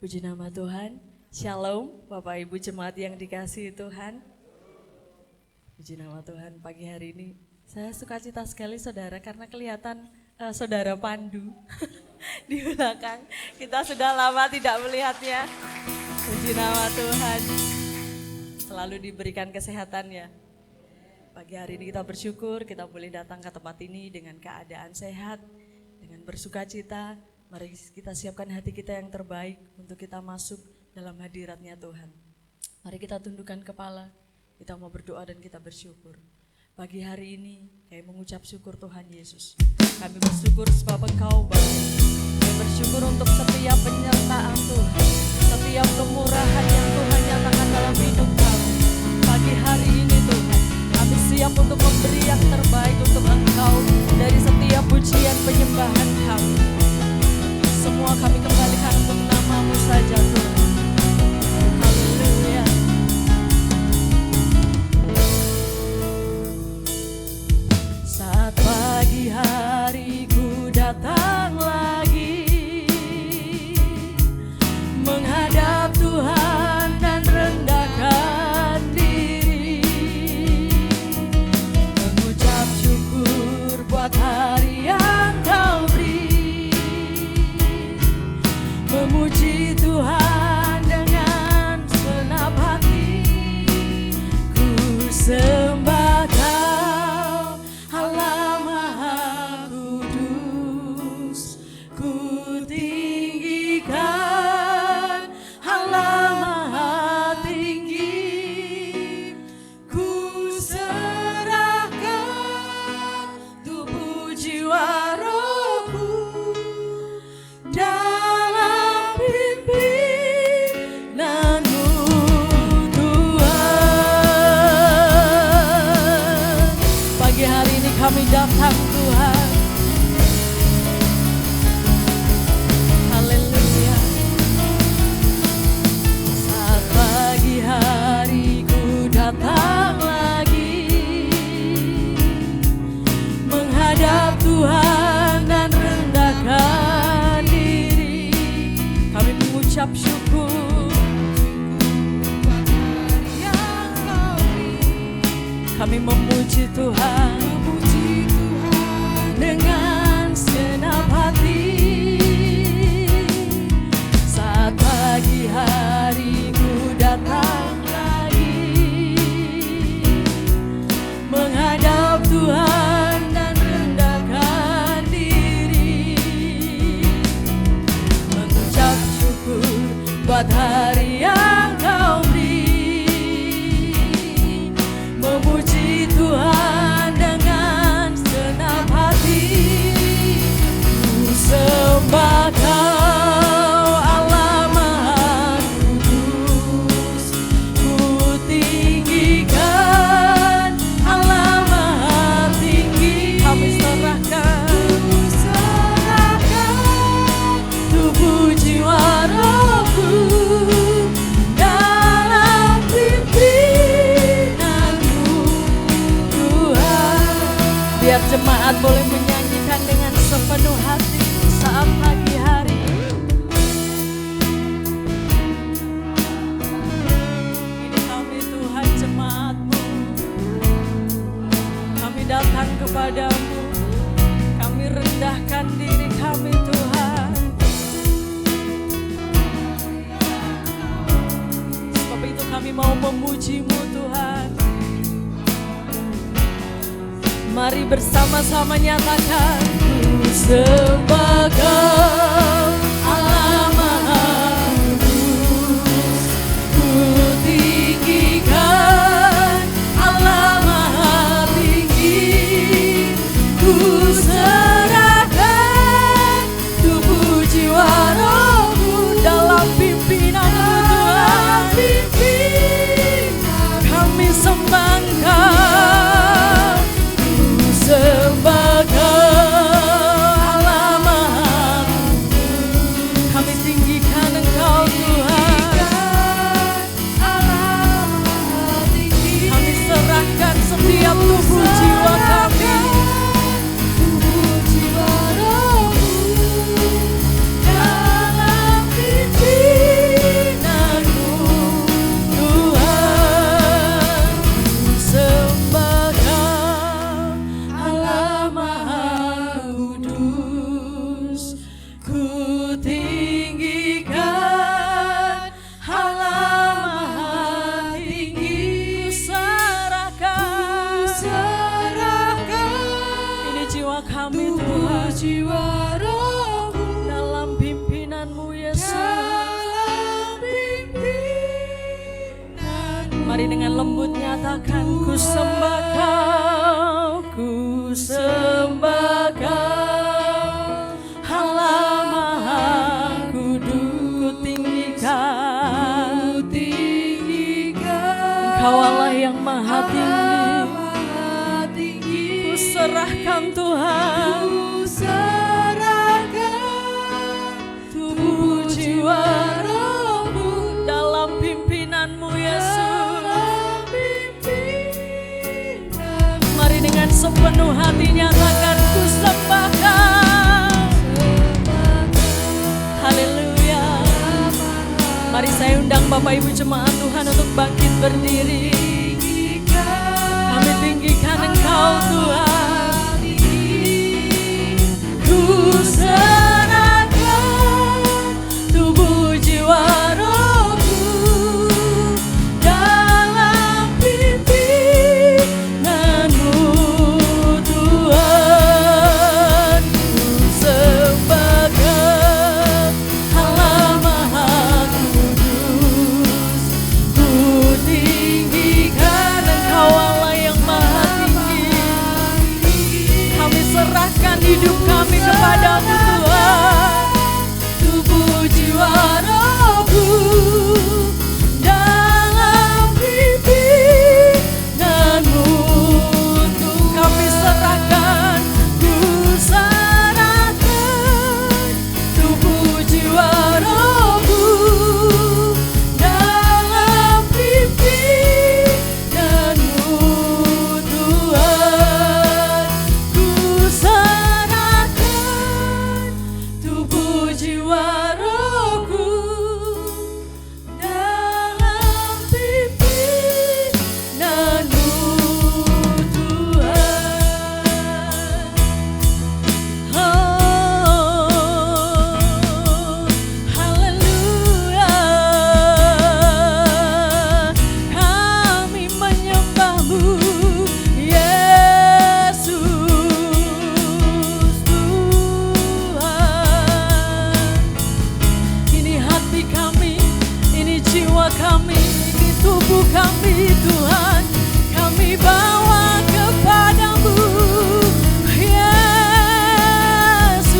Puji nama Tuhan. Shalom Bapak Ibu Jemaat yang dikasihi Tuhan. Puji nama Tuhan, pagi hari ini saya sukacita sekali saudara karena kelihatan saudara Pandu di belakang. Kita sudah lama tidak melihatnya. Puji nama Tuhan. Selalu diberikan kesehatannya. Pagi hari ini kita bersyukur kita boleh datang ke tempat ini dengan keadaan sehat, dengan bersukacita. Mari kita siapkan hati kita yang terbaik untuk kita masuk dalam hadiratnya Tuhan. Mari kita tundukkan kepala, kita mau berdoa dan kita bersyukur. Pagi hari ini kami mengucap syukur Tuhan Yesus. Kami bersyukur sebab Engkau baik. Kami bersyukur untuk setiap penyertaan Tuhan, setiap kemurahan yang Tuhan nyatakan dalam hidup kami. Pagi hari ini Tuhan, kami siap untuk memberi yang terbaik untuk Engkau dari setiap pujian penyembahan kami. Semua kami kembalikan untuk nama-Mu saja Tuhan. Haleluya. Saat pagi hari ku datang lagi menghadap Tuhan dan rendahkan diri, mengucap syukur buat hari yang Kau beri, memuji Tuhan dengan senap hati. Ku sembah Kau Allah Maha Kudus, ku tinggikan Allah Maha Tinggi. Ku serahkan tubuh jiwa rohku dalam pimpinanmu Tuhan. Pagi hari ini kami datang Tuhan. Haleluya. Saat pagi hari ku datang lagi menghadap Tuhan dan rendahkan diri, kami mengucap syukur. Kami memuji Tuhan dengan senap hati. Saat pagi hari ku datang lagi menghadap Tuhan dan rendahkan diri, mengucap syukur buat hari yang Kau beri, memuji Tuhan dengan senap hati. Ku sembah Kau Allah Maha Kudus, ku tinggikan Allah Maha Tinggi. Kami serahkan tubuh jiwa rohku dalam pimpinanmu Tuhan. Biar jemaat boleh menyanyikan dengan sepenuh hati saat pagi hari. Ini kami Tuhan jemaat-Mu, kami datang kepadamu, kami rendahkan diri kami Tuhan. Sebab itu kami mau memuji-Mu Tuhan. Mari bersama-sama nyatakan, ku sembah Kau Allah Maha Kudus, ku tinggikan Allah Maha Tinggi. Ku serahkan tubuh jiwa rohku dalam pimpinan-Mu Tuhan. Kami sembah Kau, ku sembah Kau Allah jiwa rohku, dalam pimpinanmu Yesus. Mari dengan lembut nyatakan, ku sembah Kau, ku sembah Kau, Allah Maha Kudus, ku tinggikan, Engkau Allah yang maha tinggi, ku serahkan Tuhan, ku serahkan tubuh jiwa rohku dalam pimpinanmu Yesus. Mari dengan sepenuh hati nyatakan, ku sembah Kau. Haleluya. Mari saya undang Bapak Ibu jemaat Tuhan untuk bangkit berdiri. Kami tinggikan Engkau Tuhan. Ku serahkan tubuh jiwa rohku dalam pimpinanmu Tuhan. Ku sembah Kau, Allah Maha Kudus, ku tinggikan Engkau Allah yang maha tinggi. Kami serahkan hidup kami kepadamu Tuhan, tubuh jiwa rohku dalam pimpinanmu Tuhan. Kami serahkan, ku serahkan tubuh jiwa rohku dalam pimpinanmu Tuhan. Ku serahkan tubuh jiwa rohku dalam pimpinanmu Tuhan. Oh, haleluya. Kami menyembahmu Yesus Tuhan. Ini hati kami, ini jiwa kami, ini tubuh kami Tuhan. Kami bawa kepadamu Yesus.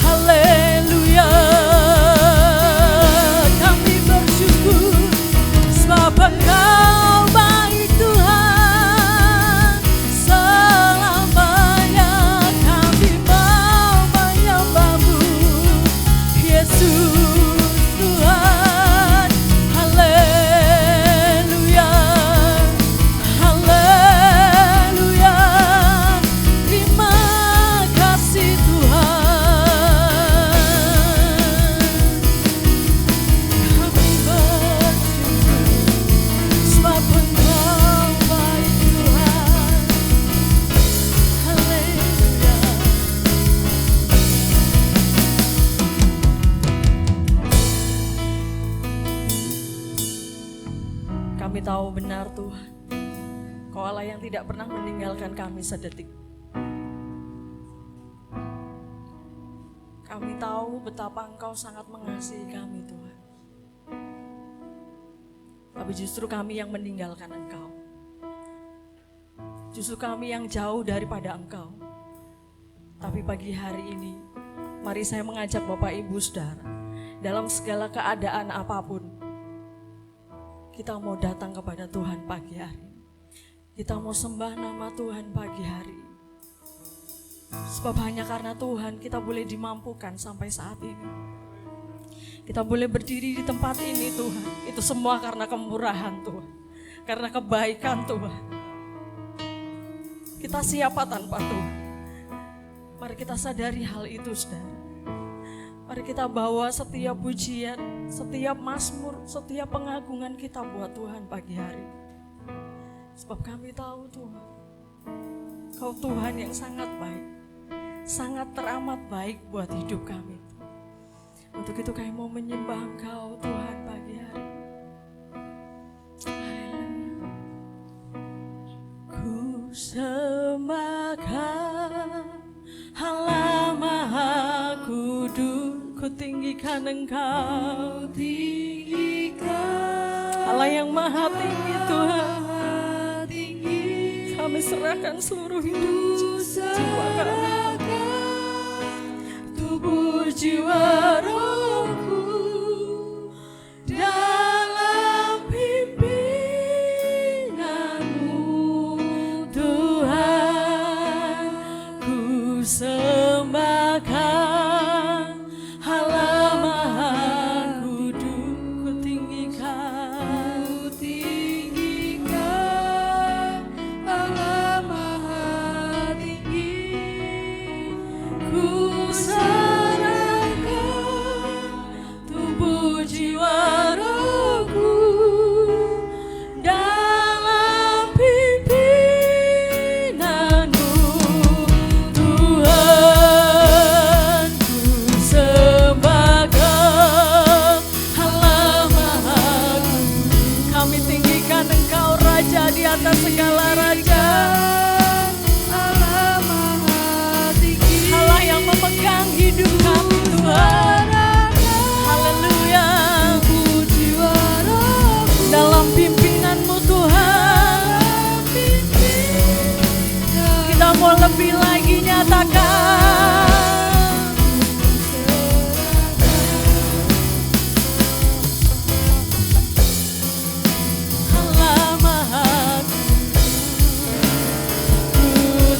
Haleluya. Kami bersyukur sebab Engkau baik Tuhan. Selamanya kami mau menyembahmu Yesus Tuhan. Haleluya. Haleluya. Terima kasih Tuhan. Kami bersyukur sebab Engkau baik Tuhan. Haleluya. Kami tahu benar Tuhan, Kau Allah yang tidak pernah meninggalkan kami sedetik. Kami tahu betapa Engkau sangat mengasihi kami Tuhan. Tapi justru kami yang meninggalkan Engkau. Justru kami yang jauh daripada Engkau. Tapi pagi hari ini, mari saya mengajak Bapak Ibu Saudara, dalam segala keadaan apapun, kita mau datang kepada Tuhan pagi hari ini. Kita mau sembah nama Tuhan pagi hari ini. Sebab hanya karena Tuhan kita boleh dimampukan sampai saat ini. Kita boleh berdiri di tempat ini Tuhan. Itu semua karena kemurahan Tuhan. Karena kebaikan Tuhan. Kita siapa tanpa Tuhan? Mari kita sadari hal itu saudara. Mari kita bawa setiap pujian, setiap mazmur, setiap pengagungan kita buat Tuhan pagi hari. Sebab kami tahu Tuhan, Kau Tuhan yang sangat baik, sangat teramat baik buat hidup kami. Untuk itu kami mau menyembah Engkau Tuhan pagi hari. Haleluya. Ku sembah Kau, tinggikan Engkau, Allah yang maha tinggi Tuhan. Kami serahkan seluruh hidup jiwa kami, tubuh jiwa rohku dalam pimpinanmu Tuhan. Ku sembahkan Allah maha kudus, ku tinggikan Allah maha tinggi. Ku serahkan tubuh jiwa rohku dalam pimpinanmu Tuhan. Ku sembahkan Allah maha kudus. Kami tinggikan Engkau Raja di atas segala raja, Allah maha tinggi, Allah yang memegang hidup kami Tuhan. Haleluya. Dalam pimpinanmu Tuhan, kita mau lebih lagi nyatakan Allah maha ku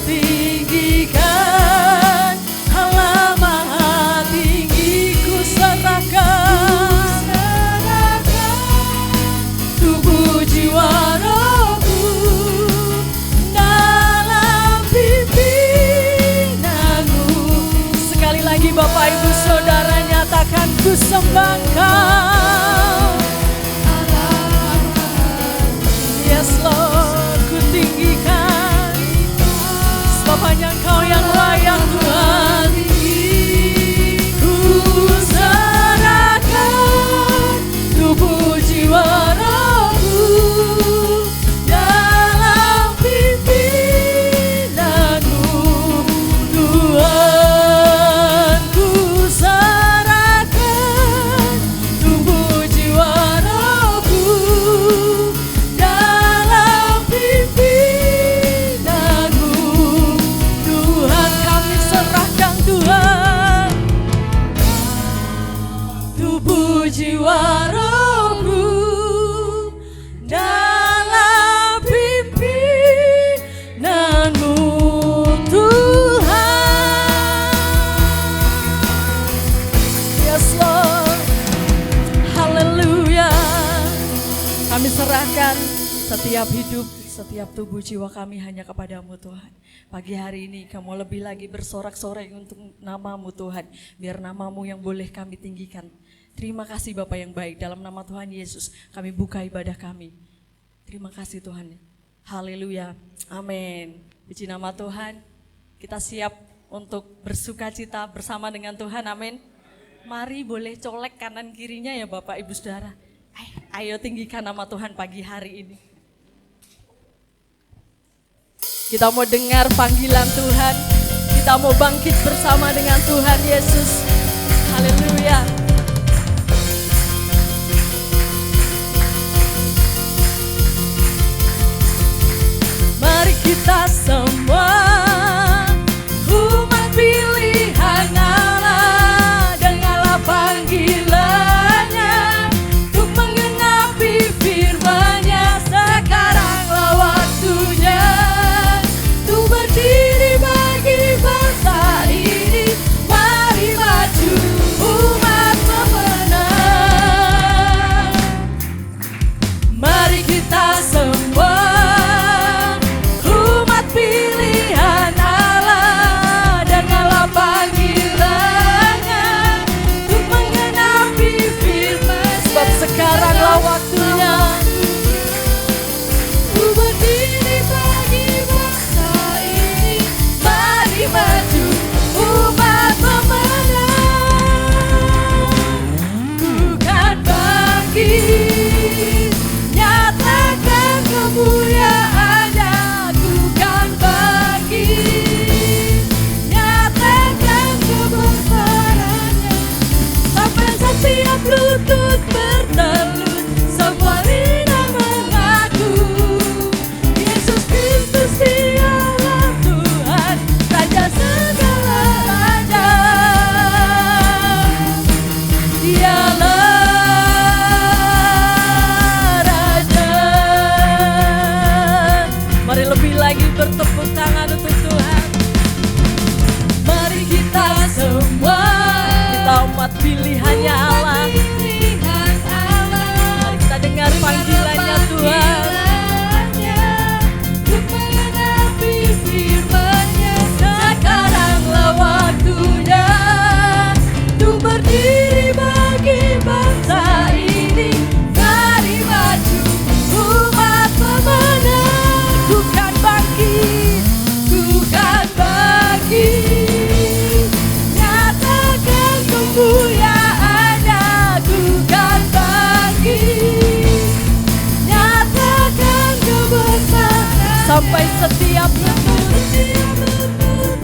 tinggikan, Allah maha tinggi. Ku serahkan tubuh jiwa rohku dalam pimpinanmu. Sekali lagi Bapak Ibu Saudara nyatakan, ku sembahkan. Yes Lord, ku tinggikan, sebab hanya Engkau yang layak Tuhan. Ku serahkan tubuh jiwa rohku dalam pimpinanmu Tuhan. Ku serahkan tubuh jiwa rohku dalam pimpinanmu Tuhan. Kami serahkan Tuhan tubuh jiwa rohku dalam pimpinanmu Tuhan. Yes Lord, haleluya. Kami serahkan setiap hidup, setiap tubuh jiwa kami hanya kepadamu Tuhan. Pagi hari ini kamu lebih lagi bersorak-sorai untuk namamu Tuhan, biar namamu yang boleh kami tinggikan. Terima kasih Bapa yang baik, dalam nama Tuhan Yesus kami buka ibadah kami. Terima kasih Tuhan. Haleluya, amin. Puji nama Tuhan. Kita siap untuk bersuka cita bersama dengan Tuhan, amin. Mari boleh colek kanan kirinya ya Bapak Ibu Saudara. Ayo tinggikan nama Tuhan pagi hari ini. Kita mau dengar panggilan Tuhan, kita mau bangkit bersama dengan Tuhan Yesus. Haleluya. Mari kita semua umat pilihan Allah, dengarlah panggilannya untuk menggenapi firman-Nya. Sekaranglah waktunya untuk berdiri bagi bangsa ini. Mari maju umat pemenang. Mari kita semua umat pilihan sampai setiap lembut.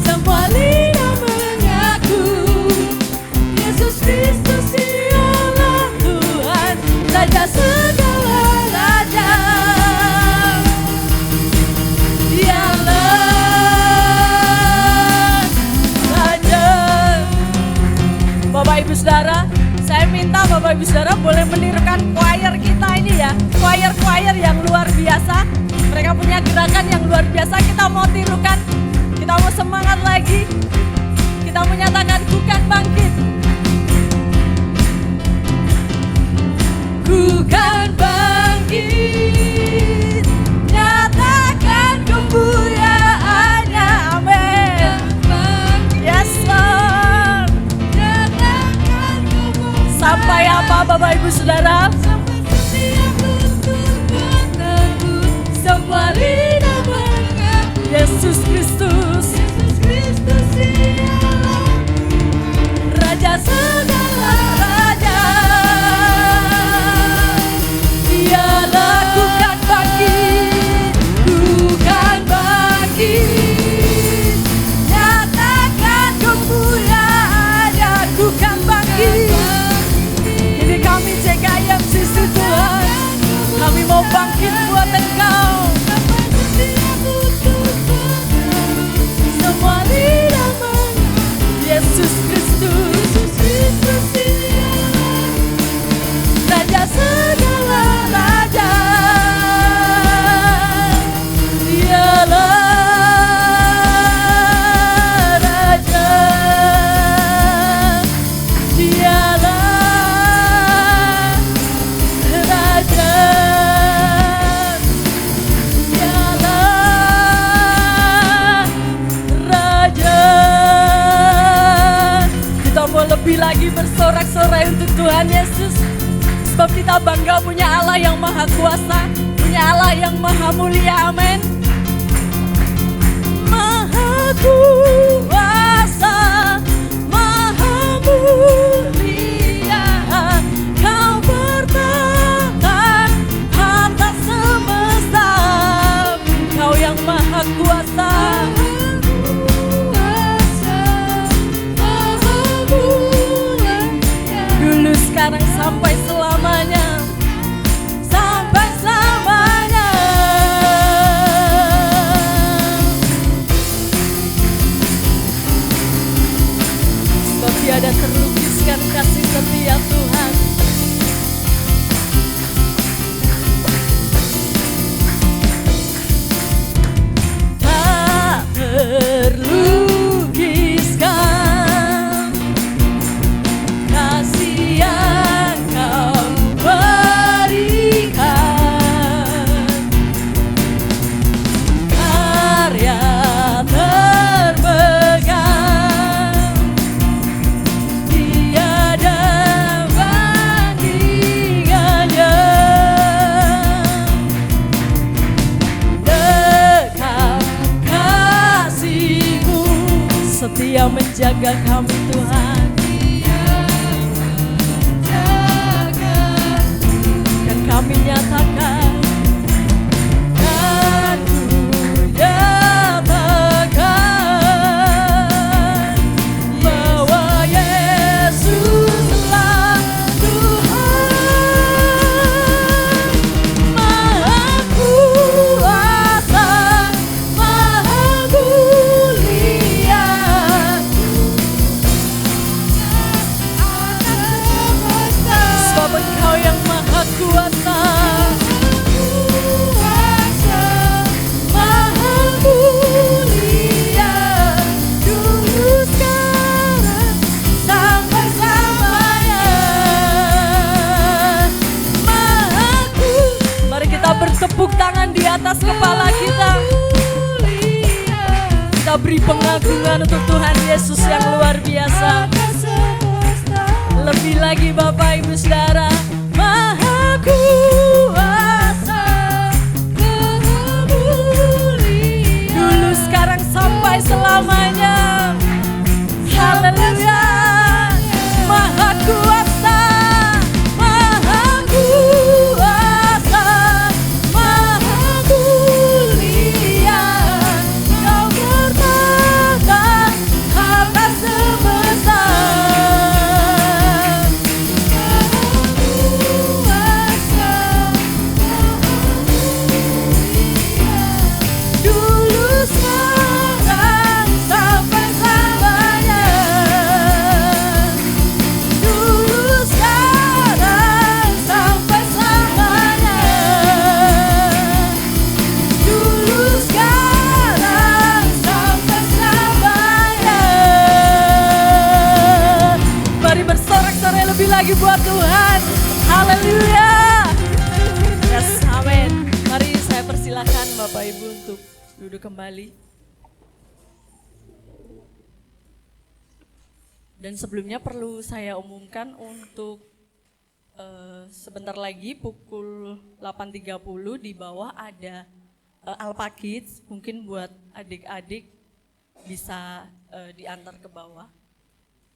Semua lidah mengaku Yesus Kristus dialah Tuhan, Raja segala raja. Dialah Raja. Bapak Ibu Saudara, saya minta Bapak Ibu Saudara boleh menirukan choir kita ini ya. Choir-choir yang luar biasa. Mereka punya gerakan yang luar biasa. Kita mau tirukan. Kita mau semangat lagi. Kita menyatakan ku kan bangkit. Ku kan bangkit. Nyatakan kemuliaannya. Amin. Yes Lord. Sampai apa Bapak Ibu Saudara? Semua lidah mengaku Yesus Kristus Raja segala raja. Dia lakukan bangkit, bukan bangkit. Nyatakan kemuliaannya, bukan bangkit. Ini kami JKIMC Tuhan, kami mau bangkit buat Engkau. Semua lidah mengaku Yesus Kristus Raja segala raja. Dialah Raja. Dialah Raja. Dialah Raja. Kita mau lebih lagi bersorak-sorai untuk Tuhan Yesus. Sebab kita bangga punya Allah yang maha kuasa, punya Allah yang maha mulia. Amin. Maha kuasa, maha mulia, Kau bertakhta atas semesta. Kau yang maha kuasa, dulu sekarang sampai selamanya. Sampai selamanya. Sebab tiada terlukiskan kasih setia Tuhan. Tak terlukiskan kasih yang Kau berikan. Karya terpegang, tiada bandingannya. Dekat kasih-Mu setia menjaga kami Tuhan. Dan kami nyatakan, dan ku nyatakan bahwa Yesuslah Tuhan. Maha kuasa, maha mulia, sebab Engkau yang maha kuasa, maha mulia, dulu sekarang sampai selamanya. Maha kuasa. Mari kita bertepuk tangan di atas kepala kita. Kita beri pengagungan untuk Tuhan Yesus yang luar biasa. Lebih lagi Bapak Ibu Saudara, maha kuasa, maha mulia, dulu sekarang sampai selamanya. Haleluya. Maha kuasa, maha kuasa, maha mulia. lagi buat Tuhan. Haleluya. Yes, amin. Mari saya persilahkan Bapak Ibu untuk duduk kembali. Dan sebelumnya perlu saya umumkan untuk sebentar lagi pukul 8.30 di bawah ada Alpha Kids. Mungkin buat adik-adik bisa diantar ke bawah.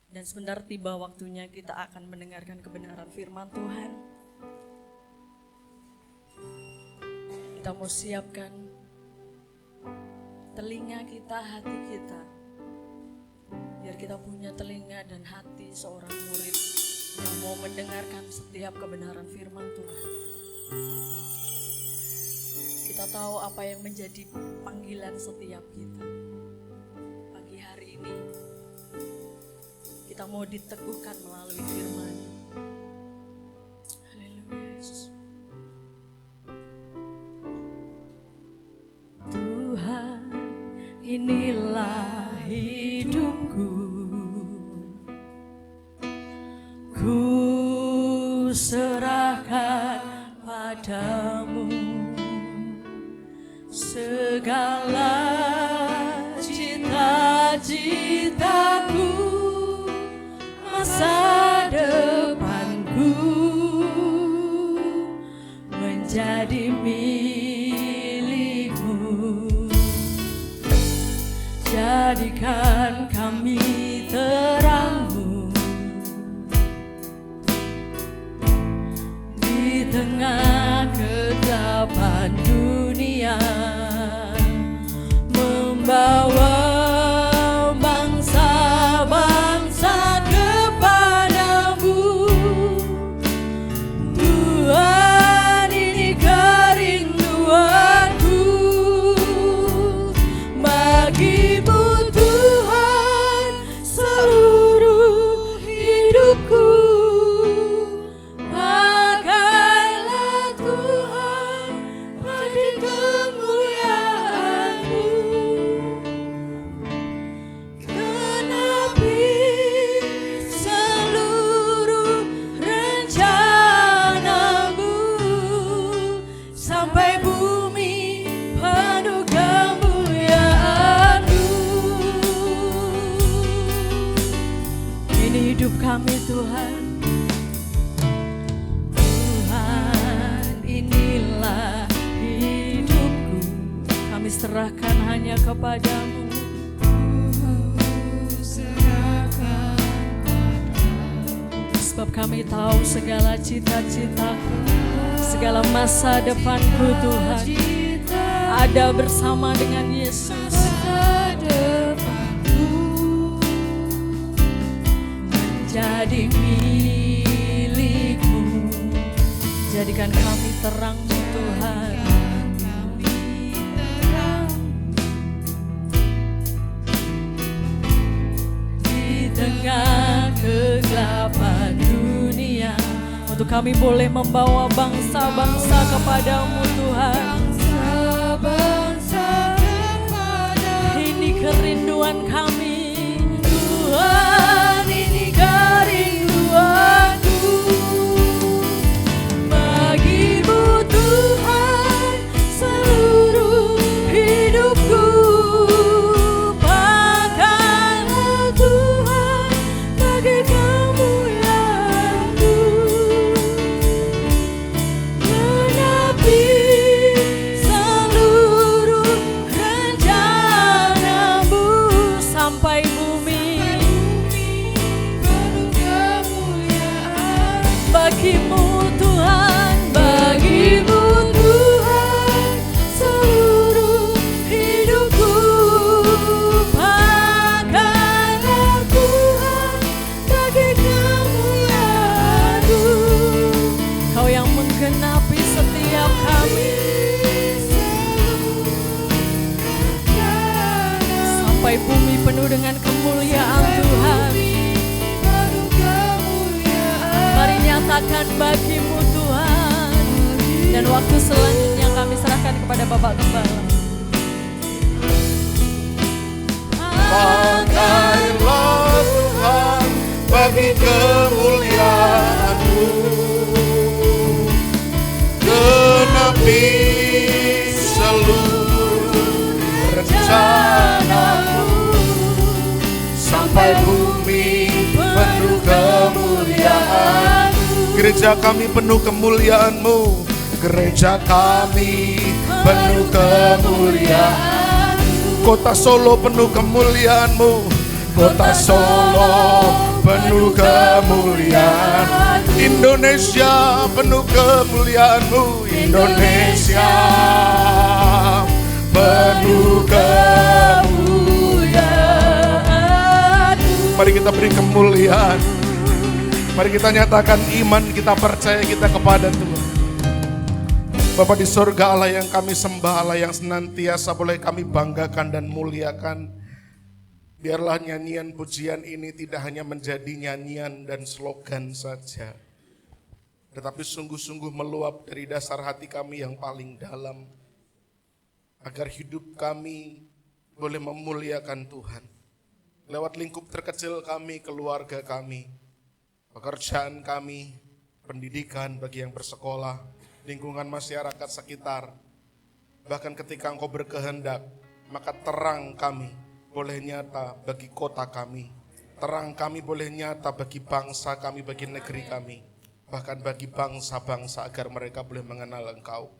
Dan sebentar tiba waktunya kita akan mendengarkan kebenaran firman Tuhan. Kita mau siapkan telinga kita, hati kita. Biar kita punya telinga dan hati seorang murid yang mau mendengarkan setiap kebenaran firman Tuhan. Kita tahu apa yang menjadi panggilan setiap kita. Pagi hari ini kita mau diteguhkan melalui firman. Haleluya Yesus. Tuhan, inilah hidupku. Ku serahkan padamu segala cita-citaku, masa depanku menjadi milikmu. Jadikan kami terangmu di tengah kegelapan dunia, membawa bangsa-bangsa kepadamu. Tuhan, ini kerinduanku bagimu Tuhan, seluruh hidupku. Pakailah Tuhan bagi kemuliaan-Mu. Genapi seluruh rencana-Mu sampai bumi penuh kemuliaan-Mu. Ini hidup kami Tuhan. Tuhan, inilah hidupku. Kami serahkan hanya kepadamu. Sebab kami tahu segala cita-citaku, segala masa depanku Tuhan ada bersama dengan Yesus. Menjadi milikmu. Jadikan kami terang-Mu Tuhan. Di tengah kegelapan dunia, untuk kami boleh membawa bangsa-bangsa kepadamu Tuhan. Ini kerinduan kami Tuhan, ini kerinduanku bagimu Tuhan, seluruh hidupku. Pakailah Tuhan bagi kemuliaan-Mu. Genapi seluruh rencana-Mu sampai bumi penuh kemuliaan. Bagimu Tuhan, bagimu Tuhan, seluruh hidupku. Pakailah Tuhan bagi kemuliaan-Mu. Kau yang menggenapi setiap kami sampai bumi penuh dengan kemuliaan Tuhan. Mari nyatakan bagimu Tuhan. Dan waktu selanjutnya kami serahkan kepada Bapak Gembala. Pakailah Tuhan bagi kemuliaan. sampai bumi penuh kemuliaan. Gereja kami penuh kemuliaan-Mu, gereja kami penuh kemuliaan. Kota Solo penuh kemuliaan-Mu, kota Solo penuh kemuliaan. Indonesia penuh kemuliaan-Mu, Indonesia penuh kemuliaan. Mari kita beri kemuliaan. Mari kita nyatakan iman kita, percaya kita kepada Tuhan. Bapa di surga, Allah yang kami sembah, Allah yang senantiasa boleh kami banggakan dan muliakan. Biarlah nyanyian pujian ini tidak hanya menjadi nyanyian dan slogan saja, tetapi sungguh-sungguh meluap dari dasar hati kami yang paling dalam, agar hidup kami boleh memuliakan Tuhan. Lewat lingkup terkecil kami, keluarga kami, pekerjaan kami, pendidikan bagi yang bersekolah, lingkungan masyarakat sekitar. Bahkan ketika Engkau berkehendak, maka terang kami boleh nyata bagi kota kami. Terang kami boleh nyata bagi bangsa kami, bagi negeri kami. Bahkan bagi bangsa-bangsa agar mereka boleh mengenal Engkau.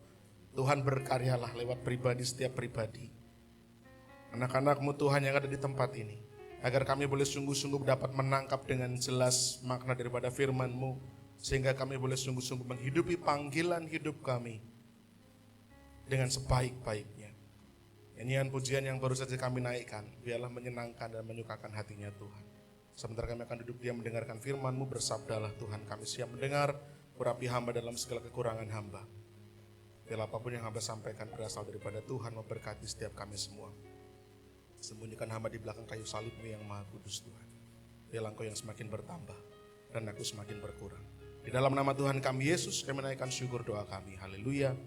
Tuhan berkaryalah lewat pribadi setiap pribadi. Anak-anak-Mu Tuhan yang ada di tempat ini. Agar kami boleh sungguh-sungguh dapat menangkap dengan jelas makna daripada firman-Mu. Sehingga kami boleh sungguh-sungguh menghidupi panggilan hidup kami dengan sebaik-baiknya. Nyanyian pujian yang baru saja kami naikkan, biarlah menyenangkan dan menyukakan hatinya Tuhan. Sementara kami akan duduk diam mendengarkan firman-Mu, bersabdalah Tuhan, kami siap mendengar, urapi hamba dalam segala kekurangan hamba. Biarlah apapun yang hamba sampaikan berasal daripada Tuhan, memberkati setiap kami semua. Sembunyikan hamba di belakang kayu salib-Mu yang maha kudus Tuhan. Biarlah Engkau yang semakin bertambah, dan aku semakin berkurang. Di dalam nama Tuhan kami Yesus, kami menaikkan syukur doa kami. Haleluya.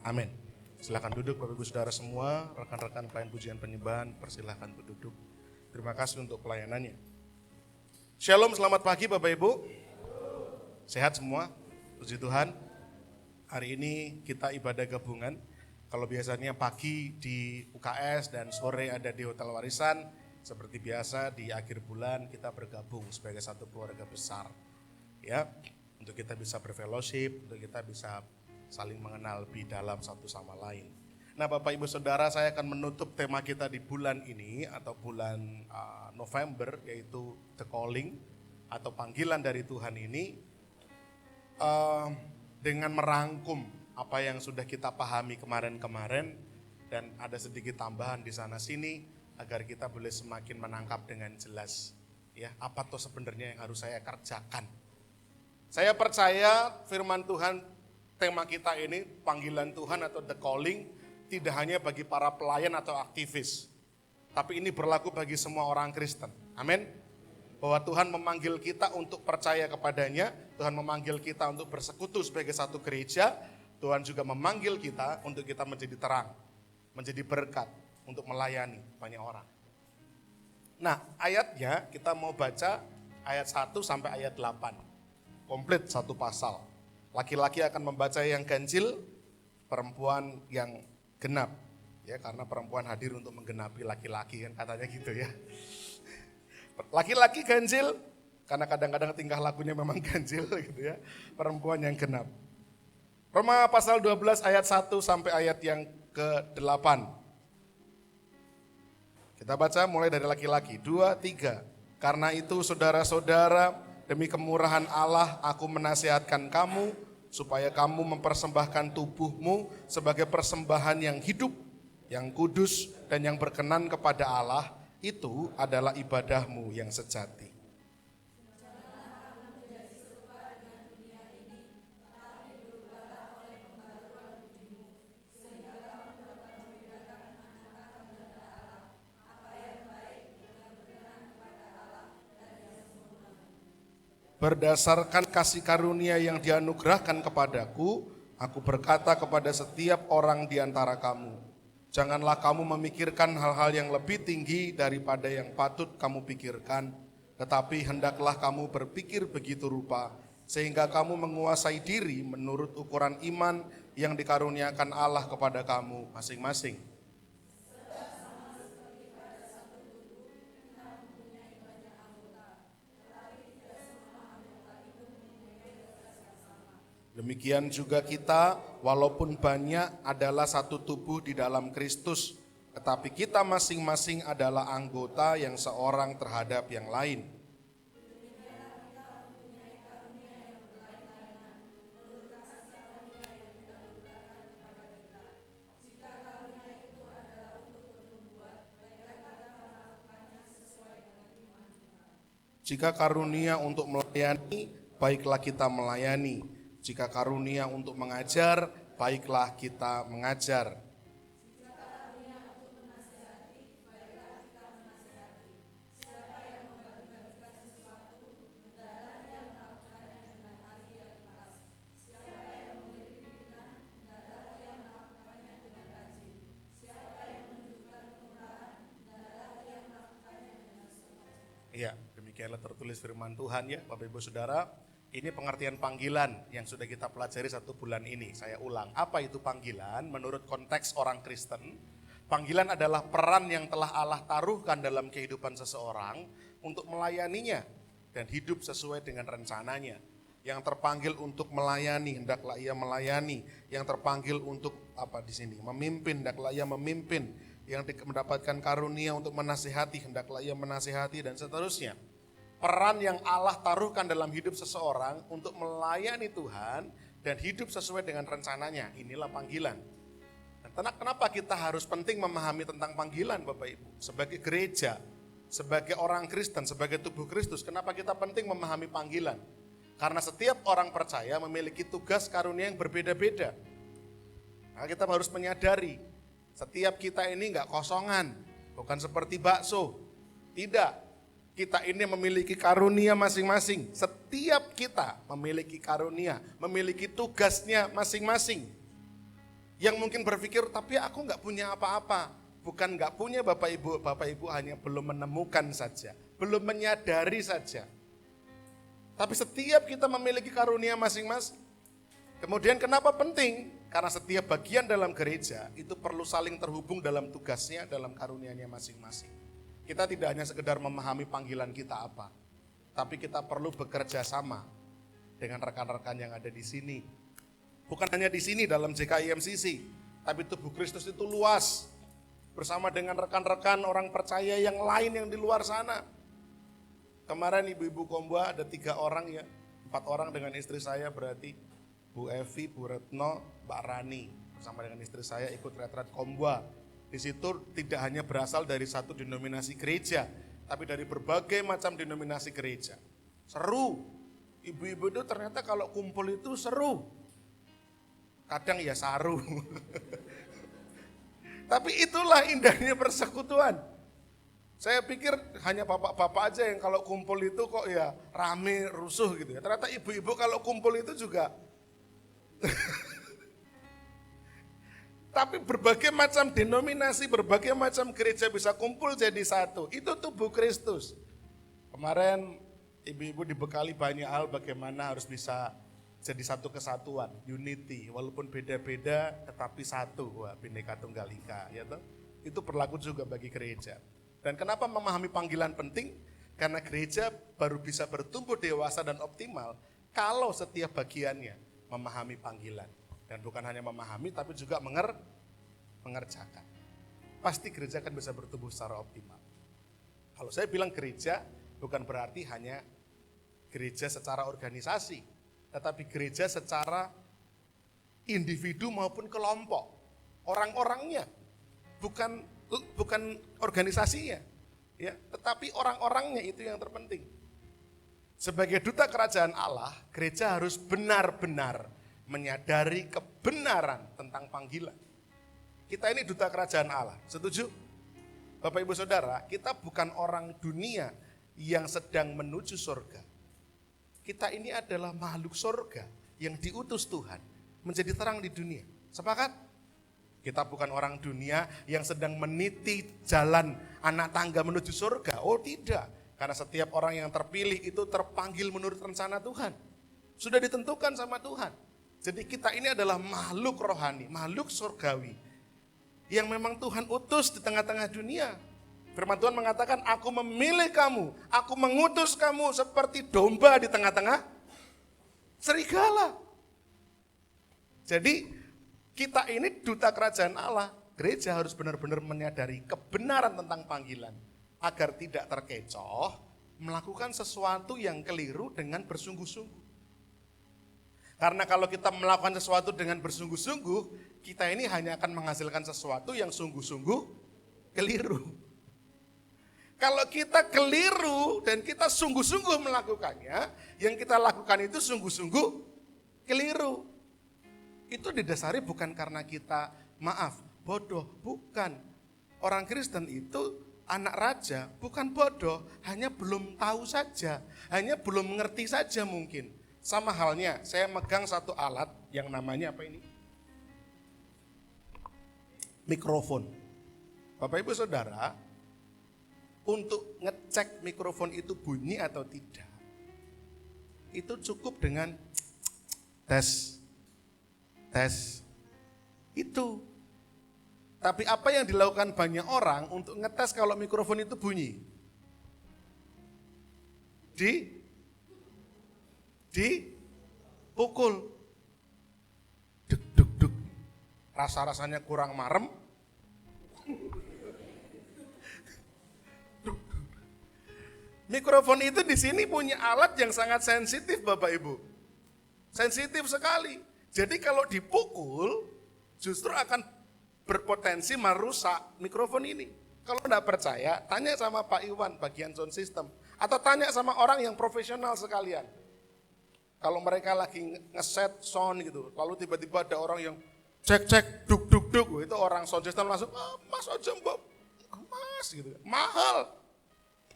Amin. Silakan duduk Bapak Ibu Saudara semua, rekan-rekan pelayan pujian penyembahan, persilahkan berduduk. Terima kasih untuk pelayanannya. Shalom, selamat pagi Bapak Ibu. Sehat semua? Puji Tuhan. Hari ini kita ibadah gabungan. Kalau biasanya pagi di UKS dan sore ada di Hotel Warisan, seperti biasa di akhir bulan kita bergabung sebagai satu keluarga besar. Ya, untuk kita bisa berfellowship, untuk kita bisa saling mengenal lebih dalam satu sama lain. Nah Bapak Ibu Saudara, saya akan menutup tema kita di bulan ini atau bulan November, yaitu The Calling atau panggilan dari Tuhan ini, dengan merangkum apa yang sudah kita pahami kemarin-kemarin dan ada sedikit tambahan di sana sini agar kita boleh semakin menangkap dengan jelas ya apa tuh sebenarnya yang harus saya kerjakan. Saya percaya firman Tuhan, tema kita ini, panggilan Tuhan atau The Calling, tidak hanya bagi para pelayan atau aktivis, tapi ini berlaku bagi semua orang Kristen. Amin. Bahwa Tuhan memanggil kita untuk percaya kepadanya, Tuhan memanggil kita untuk bersekutu sebagai satu gereja, Tuhan juga memanggil kita untuk kita menjadi terang, menjadi berkat, untuk melayani banyak orang. Nah ayatnya kita mau baca ayat 1 sampai ayat 8, komplit satu pasal. Laki-laki akan membaca yang ganjil, perempuan yang genap. Ya, karena perempuan hadir untuk menggenapi laki-laki kan katanya gitu ya. Laki-laki ganjil, karena kadang-kadang tingkah lakunya memang ganjil gitu ya. Perempuan yang genap. Roma pasal 12 ayat 1 sampai ayat yang ke-8. Kita baca mulai dari laki-laki, 2, 3. Karena itu saudara-saudara, demi kemurahan Allah, aku menasihatkan kamu supaya kamu mempersembahkan tubuhmu sebagai persembahan yang hidup, yang kudus, dan yang berkenan kepada Allah. Itu adalah ibadahmu yang sejati. Berdasarkan kasih karunia yang dianugerahkan kepadaku, aku berkata kepada setiap orang di antara kamu, janganlah kamu memikirkan hal-hal yang lebih tinggi daripada yang patut kamu pikirkan, tetapi hendaklah kamu berpikir begitu rupa, sehingga kamu menguasai diri menurut ukuran iman yang dikaruniakan Allah kepada kamu masing-masing. Demikian juga kita, walaupun banyak adalah satu tubuh di dalam Kristus, tetapi kita masing-masing adalah anggota yang seorang terhadap yang lain. Jika karunia untuk melayani, baiklah kita melayani. Jika karunia untuk mengajar, baiklah kita mengajar. Iya, demikianlah tertulis firman Tuhan ya, Bapak Ibu Saudara. Ini pengertian panggilan yang sudah kita pelajari 1 bulan ini. Saya ulang, apa itu panggilan? Menurut konteks orang Kristen, panggilan adalah peran yang telah Allah taruhkan dalam kehidupan seseorang untuk melayaninya dan hidup sesuai dengan rencananya. Yang terpanggil untuk melayani, hendaklah ia melayani. Yang terpanggil untuk memimpin, hendaklah ia memimpin. Yang mendapatkan karunia untuk menasihati, hendaklah ia menasihati, dan seterusnya. Peran yang Allah taruhkan dalam hidup seseorang untuk melayani Tuhan dan hidup sesuai dengan rencananya, inilah panggilan. Dan kenapa kita harus penting memahami tentang panggilan, Bapak Ibu? Sebagai gereja, sebagai orang Kristen, sebagai tubuh Kristus, kenapa kita penting memahami panggilan? Karena setiap orang percaya memiliki tugas karunia yang berbeda-beda. Nah, kita harus menyadari, setiap kita ini enggak kosongan, bukan seperti bakso. Tidak, kita ini memiliki karunia masing-masing. Setiap kita memiliki karunia, memiliki tugasnya masing-masing. Yang mungkin berpikir, tapi aku enggak punya apa-apa. Bukan enggak punya Bapak Ibu hanya belum menemukan saja, belum menyadari saja. Tapi setiap kita memiliki karunia masing-masing. Kemudian kenapa penting? Karena setiap bagian dalam gereja itu perlu saling terhubung dalam tugasnya, dalam karunianya masing-masing. Kita tidak hanya sekedar memahami panggilan kita apa, tapi kita perlu bekerja sama dengan rekan-rekan yang ada di sini. Bukan hanya di sini dalam JKIMCC, tapi tubuh Kristus itu luas. Bersama dengan rekan-rekan orang percaya yang lain yang di luar sana. Kemarin ibu-ibu Kombua ada 3 orang ya, 4 orang dengan istri saya, berarti Bu Evi, Bu Retno, Mbak Rani. Bersama dengan istri saya ikut retret Kombua. Di situ tidak hanya berasal dari satu denominasi gereja, tapi dari berbagai macam denominasi gereja. Seru. Ibu-ibu itu ternyata kalau kumpul itu seru. Kadang ya saru. Tapi itulah indahnya persekutuan. Saya pikir hanya bapak-bapak aja yang kalau kumpul itu kok ya rame, rusuh gitu ya. Ternyata ibu-ibu kalau kumpul itu juga. Tapi berbagai macam denominasi, berbagai macam gereja bisa kumpul jadi satu. Itu tubuh Kristus. Kemarin ibu-ibu dibekali banyak hal bagaimana harus bisa jadi satu kesatuan, unity. Walaupun beda-beda tetapi satu, wah, Bhinneka Tunggal Ika. Ya toh? Itu berlaku juga bagi gereja. Dan kenapa memahami panggilan penting? Karena gereja baru bisa bertumbuh dewasa dan optimal kalau setiap bagiannya memahami panggilan. Dan bukan hanya memahami tapi juga mengerjakan. Pasti gereja akan bisa bertumbuh secara optimal. Kalau saya bilang gereja bukan berarti hanya gereja secara organisasi, tetapi gereja secara individu maupun kelompok. Orang-orangnya, bukan organisasinya, ya, tetapi orang-orangnya itu yang terpenting. Sebagai duta kerajaan Allah, gereja harus benar-benar menyadari kebenaran tentang panggilan. Kita ini duta kerajaan Allah, setuju? Bapak Ibu Saudara, kita bukan orang dunia yang sedang menuju surga. Kita ini adalah makhluk surga yang diutus Tuhan menjadi terang di dunia. Sepakat? Kita bukan orang dunia yang sedang meniti jalan anak tangga menuju surga. Oh tidak, karena setiap orang yang terpilih itu terpanggil menurut rencana Tuhan. Sudah ditentukan sama Tuhan. Jadi kita ini adalah makhluk rohani, makhluk surgawi. Yang memang Tuhan utus di tengah-tengah dunia. Firman Tuhan mengatakan, aku memilih kamu, aku mengutus kamu seperti domba di tengah-tengah serigala. Jadi kita ini duta kerajaan Allah. Gereja harus benar-benar menyadari kebenaran tentang panggilan agar tidak terkecoh melakukan sesuatu yang keliru dengan bersungguh-sungguh. Karena kalau kita melakukan sesuatu dengan bersungguh-sungguh, kita ini hanya akan menghasilkan sesuatu yang sungguh-sungguh keliru. Kalau kita keliru dan kita sungguh-sungguh melakukannya, yang kita lakukan itu sungguh-sungguh keliru. Itu didasari bukan karena kita bodoh, bukan. Orang Kristen itu anak raja, bukan bodoh, hanya belum tahu saja, hanya belum mengerti saja mungkin. Sama halnya, saya megang satu alat yang namanya apa ini? Mikrofon. Bapak Ibu Saudara, untuk ngecek mikrofon itu bunyi atau tidak, itu cukup dengan tes. Itu. Tapi apa yang dilakukan banyak orang untuk ngetes kalau mikrofon itu bunyi? Dipukul. Duk duk duk. Rasa-rasanya kurang marem. Mikrofon itu di sini punya alat yang sangat sensitif Bapak Ibu. Sensitif sekali. Jadi kalau dipukul justru akan berpotensi merusak mikrofon ini. Kalau tidak percaya, tanya sama Pak Iwan bagian sound system. Atau tanya sama orang yang profesional sekalian. Kalau mereka lagi ngeset sound gitu, lalu tiba-tiba ada orang yang cek duk duk duk, itu orang sound system langsung, mas aja mbak, mas gitu, mahal.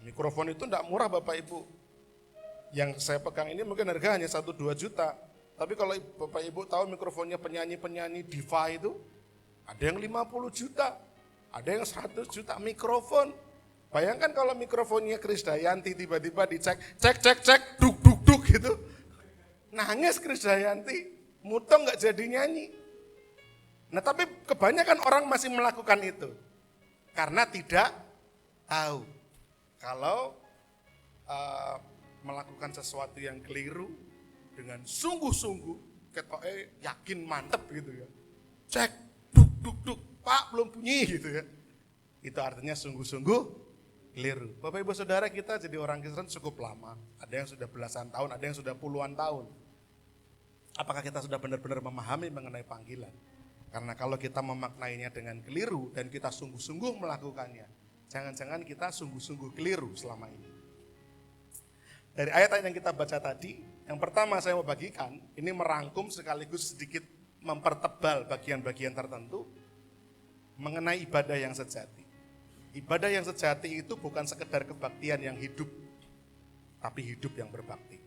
Mikrofon itu tidak murah Bapak Ibu. Yang saya pegang ini mungkin harga hanya 1-2 juta. Tapi kalau Bapak Ibu tahu mikrofonnya penyanyi-penyanyi diva itu, ada yang 50 juta, ada yang 100 juta mikrofon. Bayangkan kalau mikrofonnya Krisdayanti tiba-tiba dicek, cek, duk duk duk gitu. Nangis Krisdayanti, mutong gak jadi nyanyi. Nah tapi kebanyakan orang masih melakukan itu. Karena tidak tahu. Kalau melakukan sesuatu yang keliru dengan sungguh-sungguh, ketoknya yakin mantep gitu ya. Cek, duk, Pak belum bunyi gitu ya. Itu artinya sungguh-sungguh keliru. Bapak Ibu Saudara, kita jadi orang Kristen cukup lama. Ada yang sudah belasan tahun, ada yang sudah puluhan tahun. Apakah kita sudah benar-benar memahami mengenai panggilan? Karena kalau kita memaknainya dengan keliru dan kita sungguh-sungguh melakukannya, jangan-jangan kita sungguh-sungguh keliru selama ini. Dari ayat-ayat yang kita baca tadi, yang pertama saya mau bagikan, ini merangkum sekaligus sedikit mempertebal bagian-bagian tertentu mengenai ibadah yang sejati. Ibadah yang sejati itu bukan sekedar kebaktian yang hidup, tapi hidup yang berbakti.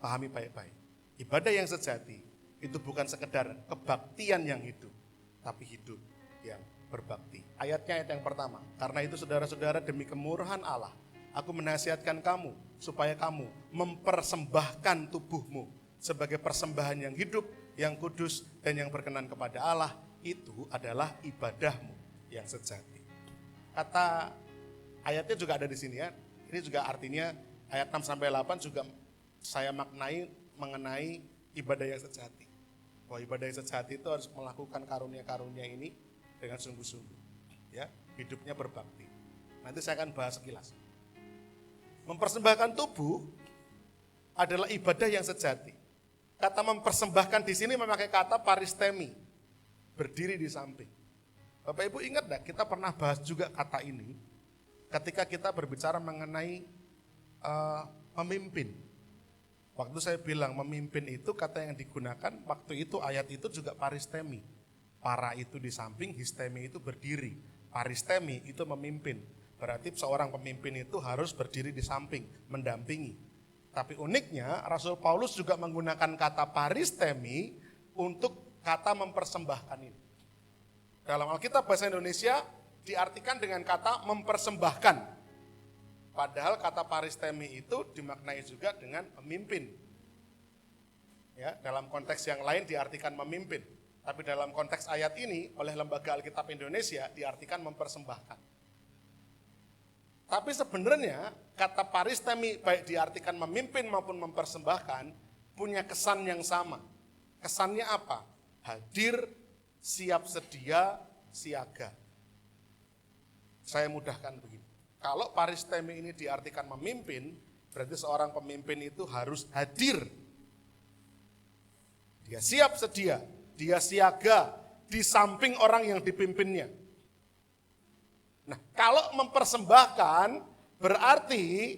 Pahami baik-baik. Ibadah yang sejati itu bukan sekedar kebaktian yang hidup, tapi hidup yang berbakti. Ayatnya ayat yang pertama. Karena itu saudara-saudara, demi kemurahan Allah, aku menasihatkan kamu supaya kamu mempersembahkan tubuhmu sebagai persembahan yang hidup, yang kudus, dan yang berkenan kepada Allah. Itu adalah ibadahmu yang sejati. Kata ayatnya juga ada di sini ya. Ini juga artinya ayat 6-8 juga saya maknai mengenai ibadah yang sejati. Bahwa ibadah yang sejati itu harus melakukan karunia-karunia ini dengan sungguh-sungguh. Ya, hidupnya berbakti. Nanti saya akan bahas sekilas. Mempersembahkan tubuh adalah ibadah yang sejati. Kata mempersembahkan di sini memakai kata paristemi, berdiri di samping. Bapak Ibu ingat enggak, kita pernah bahas juga kata ini ketika kita berbicara mengenai memimpin. Waktu saya bilang memimpin itu kata yang digunakan waktu itu ayat itu juga paristemi. Para itu di samping, histemi itu berdiri. Paristemi itu memimpin. Berarti seorang pemimpin itu harus berdiri di samping, mendampingi. Tapi uniknya Rasul Paulus juga menggunakan kata paristemi untuk kata mempersembahkan ini. Dalam Alkitab bahasa Indonesia diartikan dengan kata mempersembahkan. Padahal kata paristemi itu dimaknai juga dengan memimpin. Ya, dalam konteks yang lain diartikan memimpin. Tapi dalam konteks ayat ini oleh Lembaga Alkitab Indonesia diartikan mempersembahkan. Tapi sebenarnya kata paristemi baik diartikan memimpin maupun mempersembahkan punya kesan yang sama. Kesannya apa? Hadir, siap sedia, siaga. Saya mudahkan begini. Kalau paristemi ini diartikan memimpin, berarti seorang pemimpin itu harus hadir. Dia siap sedia, dia siaga di samping orang yang dipimpinnya. Nah, kalau mempersembahkan berarti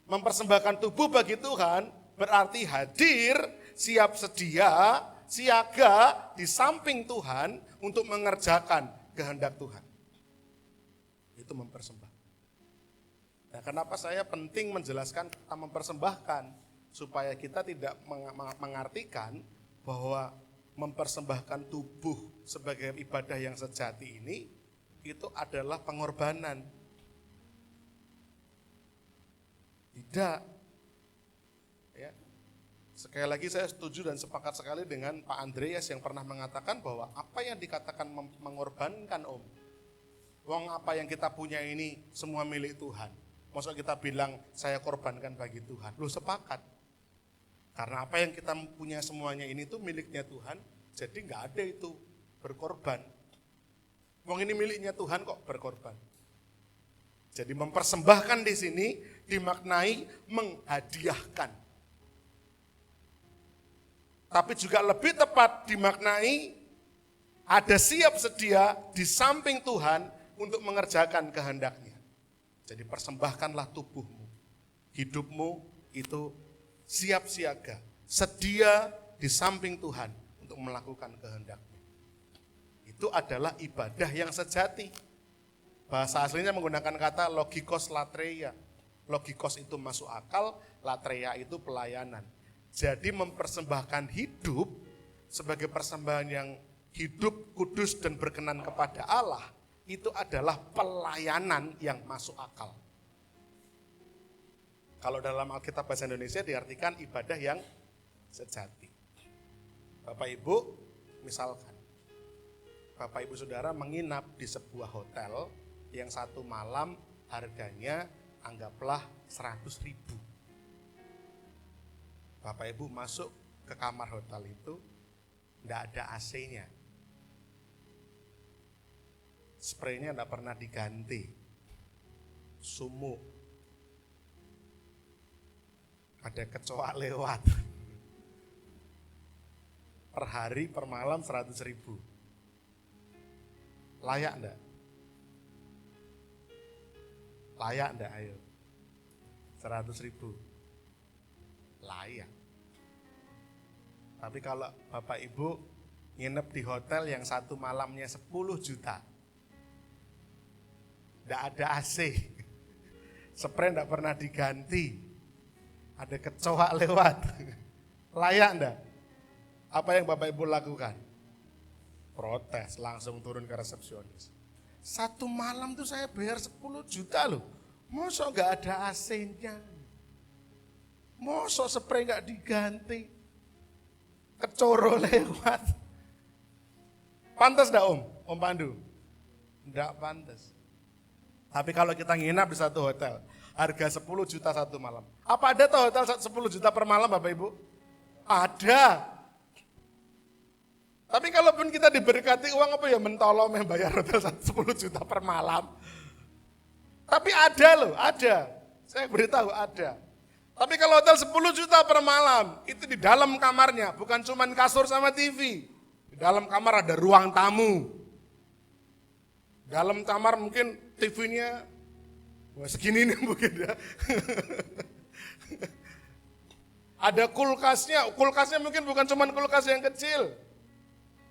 mempersembahkan tubuh bagi Tuhan, berarti hadir, siap sedia, siaga di samping Tuhan untuk mengerjakan kehendak Tuhan. Itu mempersembahkan. Nah, kenapa saya penting menjelaskan kata mempersembahkan? Supaya kita tidak mengartikan bahwa mempersembahkan tubuh sebagai ibadah yang sejati ini, itu adalah pengorbanan. Tidak. Ya. Sekali lagi saya setuju dan sepakat sekali dengan Pak Andreas yang pernah mengatakan bahwa apa yang dikatakan mengorbankan Om, wong apa yang kita punya ini semua milik Tuhan. Maksud kita bilang saya korbankan bagi Tuhan. Loh, sepakat. Karena apa yang kita punya semuanya ini tuh miliknya Tuhan, jadi nggak ada itu berkorban. Wong ini miliknya Tuhan kok berkorban. Jadi mempersembahkan di sini dimaknai menghadiahkan. Tapi juga lebih tepat dimaknai ada siap sedia di samping Tuhan untuk mengerjakan kehendaknya. Jadi persembahkanlah tubuhmu, hidupmu itu siap siaga, sedia di samping Tuhan untuk melakukan kehendaknya. Itu adalah ibadah yang sejati. Bahasa aslinya menggunakan kata logikos latreia. Logikos itu masuk akal, latreia itu pelayanan. Jadi mempersembahkan hidup sebagai persembahan yang hidup, kudus dan berkenan kepada Allah, itu adalah pelayanan yang masuk akal. Kalau dalam Alkitab Bahasa Indonesia diartikan ibadah yang sejati. Bapak Ibu, misalkan Bapak Ibu Saudara menginap di sebuah hotel yang satu malam harganya anggaplah 100.000. Bapak Ibu masuk ke kamar hotel itu, tidak ada AC-nya. Spraynya tidak pernah diganti. Sumuk. Ada kecoa lewat. Per hari, per malam 100.000. Layak enggak? Layak enggak, ayo? 100.000. Layak. Tapi kalau Bapak Ibu nginep di hotel yang satu malamnya 10 juta. Enggak ada AC. Spray enggak pernah diganti. Ada kecoa lewat. Layak enggak? Apa yang Bapak Ibu lakukan? Protes, langsung turun ke resepsionis. Satu malam tuh saya bayar 10 juta loh. Masa enggak ada AC-nya? Masa spray enggak diganti? Kecoro lewat. Pantas enggak Om Pandu? Enggak pantas. Tapi kalau kita nginap di satu hotel, harga 10 juta satu malam. Apa ada tuh hotel 10 juta per malam Bapak Ibu? Ada. Tapi kalaupun kita diberkati uang apa ya mentolong yang bayar hotel 10 juta per malam. Tapi ada loh, ada. Saya beritahu ada. Tapi kalau hotel 10 juta per malam, itu di dalam kamarnya, bukan cuma kasur sama TV. Di dalam kamar ada ruang tamu. Dalam kamar mungkin TV-nya segini nih mungkin ya. Ada kulkasnya mungkin bukan cuma kulkas yang kecil.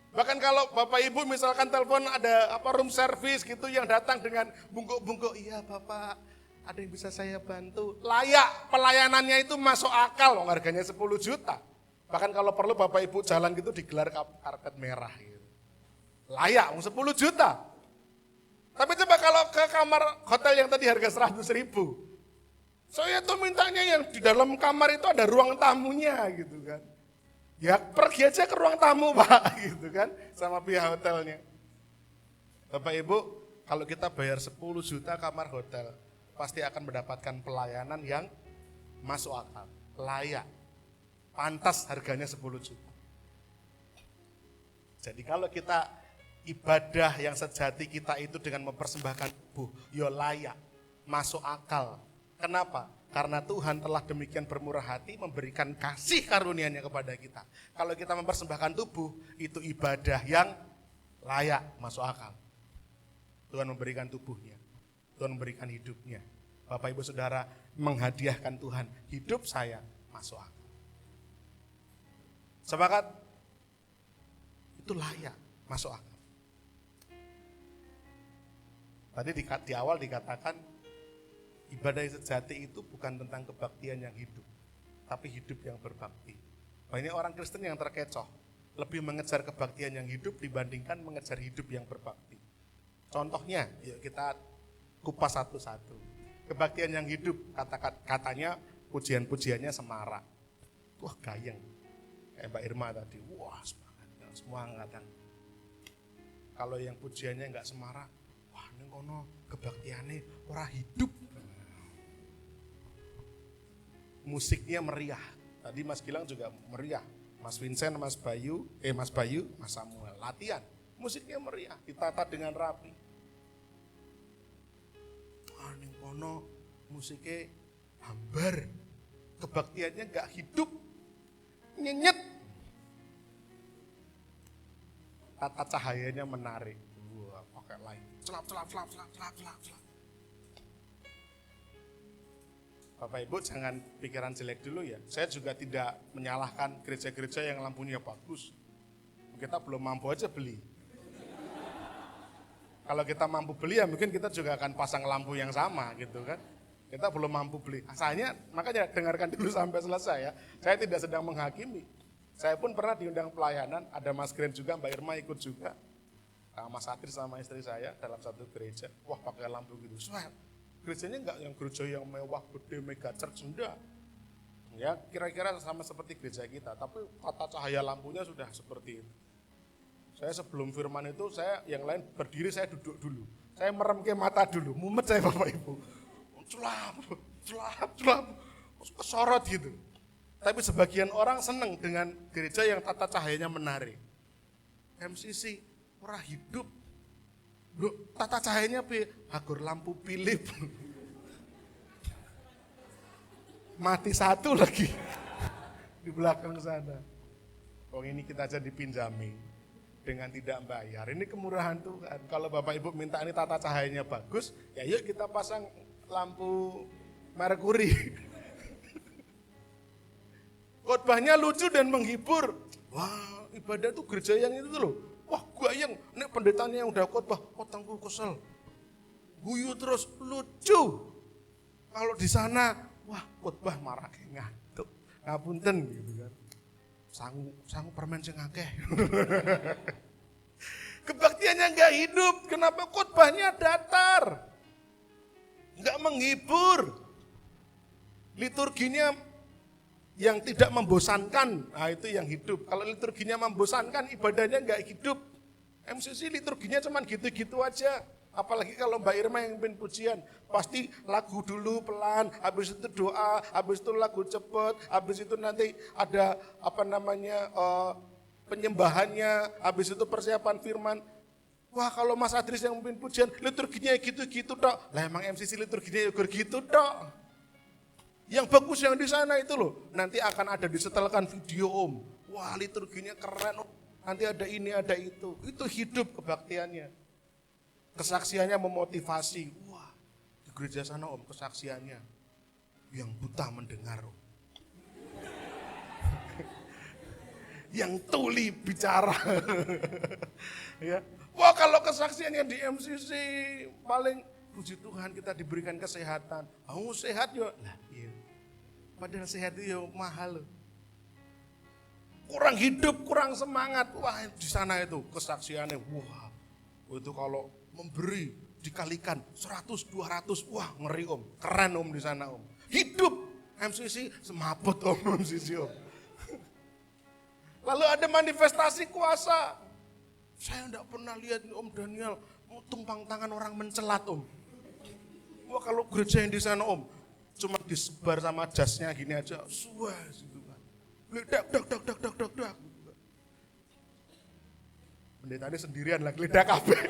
Bahkan kalau Bapak Ibu misalkan telepon ada room service gitu yang datang dengan bungkuk-bungkuk, iya Bapak, ada yang bisa saya bantu. Layak, pelayanannya itu masuk akal, harganya 10 juta. Bahkan kalau perlu Bapak Ibu jalan gitu digelar karpet merah gitu. Layak, 10 juta. Tapi coba kalau ke kamar hotel yang tadi harga 100.000, saya tuh mintanya yang di dalam kamar itu ada ruang tamunya gitu kan. Ya pergi aja ke ruang tamu Pak gitu kan, sama pihak hotelnya. Bapak Ibu, kalau kita bayar 10 juta kamar hotel, pasti akan mendapatkan pelayanan yang masuk akal, layak. pantas harganya 10 juta. Jadi kalau kita ibadah yang sejati kita itu dengan mempersembahkan tubuh, ya layak, masuk akal. Kenapa? Karena Tuhan telah demikian bermurah hati memberikan kasih karunia-Nya kepada kita. Kalau kita mempersembahkan tubuh, itu ibadah yang layak, masuk akal. Tuhan memberikan tubuhnya, Tuhan memberikan hidupnya. Bapak Ibu Saudara menghadiahkan Tuhan, hidup saya masuk akal. Sepakat? Itu layak, masuk akal. Tadi di awal dikatakan, ibadah yang sejati itu bukan tentang kebaktian yang hidup, tapi hidup yang berbakti. Banyak orang Kristen yang terkecoh, lebih mengejar kebaktian yang hidup dibandingkan mengejar hidup yang berbakti. Contohnya, yuk kita kupas satu-satu. Kebaktian yang hidup, katanya pujian-pujiannya semarak. Wah gayeng, kayak Mbak Irma tadi, wah semangat, semua angkatan. Kalau yang pujiannya enggak semarak, wah ini kono kebaktiannya ora hidup. Musiknya meriah, tadi Mas Gilang juga meriah. Mas Vincent, Mas Bayu, Mas Samuel, latihan. Musiknya meriah, ditata dengan rapi. Wah ini kono musiknya hambar, kebaktiannya enggak hidup, nyenyet. Tata cahayanya menarik. Wah, pakai light. Celap. Bapak Ibu jangan pikiran jelek dulu ya. Saya juga tidak menyalahkan gereja-gereja yang lampunya bagus. Kita belum mampu aja beli. Kalau kita mampu beli ya mungkin kita juga akan pasang lampu yang sama gitu kan. Kita belum mampu beli. Asalnya makanya dengarkan dulu sampai selesai ya. Saya tidak sedang menghakimi. Saya pun pernah diundang pelayanan, ada Mas Gren juga, Mbak Irma ikut juga. Mas Satri sama istri saya dalam satu gereja. Wah pakai lampu gitu. Swell. Gerejanya enggak yang gereja yang mewah, gede, mega church, enggak. Ya kira-kira sama seperti gereja kita. Tapi tata cahaya lampunya sudah seperti itu. Saya sebelum firman itu, saya yang lain berdiri, saya duduk dulu. Saya merem ke mata dulu, mumet saya Bapak Ibu. Celap, kesorot gitu. Tapi sebagian orang senang dengan gereja yang tata cahayanya menarik. MCC, ora hidup. Loh, tata cahayanya hagur lampu Philip. Mati satu lagi di belakang sana. Oh ini kita aja dipinjami dengan tidak bayar. Ini kemurahan Tuhan. Kalau Bapak Ibu minta ini tata cahayanya bagus, ya yuk kita pasang lampu merkuri. Khotbahnya lucu dan menghibur. Wah, ibadah tuh gereja yang itu loh. Wah, gayeng. Nek pendetanya yang udah khotbah, kotangku kesel. Guyu terus lucu. Kalau di sana, wah, khotbah marah kayak ngantuk. Ngapunten gitu kan. Sangu permen sing akeh. Kebaktiannya enggak hidup. Kenapa khotbahnya datar? Enggak menghibur. Liturginya yang tidak membosankan, nah itu yang hidup. Kalau liturginya membosankan, ibadahnya enggak hidup. MCC liturginya cuman gitu-gitu aja. Apalagi kalau Mbak Irma yang pimpin pujian, pasti lagu dulu pelan, habis itu doa, habis itu lagu cepet, habis itu nanti ada penyembahannya, habis itu persiapan firman. Wah kalau Mas Adris yang pimpin pujian, liturginya gitu-gitu tok. Lah emang MCC liturginya juga gitu tok. Yang bagus yang di sana itu loh, nanti akan ada disetelkan video Om. Wah liturginya keren Om, nanti ada ini ada itu. Itu hidup kebaktiannya. Kesaksiannya memotivasi. Wah di gereja sana Om kesaksiannya. Yang buta mendengar Om. Yang tuli bicara. Ya. Wah kalau kesaksiannya di MCC paling puji Tuhan kita diberikan kesehatan. Mau sehat yuk. Nah, iya. Padahal sehat itu ya mahal. Kurang hidup, kurang semangat. Wah di sana itu kesaksiannya. Wah itu kalau memberi dikalikan 100, 200. Wah ngeri Om. Keren Om di sana Om. Hidup MCC semaput Om MCC Om. Lalu ada manifestasi kuasa. Saya enggak pernah lihat Om Daniel mau tumpang tangan orang mencelat Om. Wah kalau gereja yang di sana Om, cuma disebar sama jasnya gini aja, suas gitu kan. Geledak, dak, dak, dak, dak, dak, dak. Pendeta ini sendirian lah, geledak kabeh.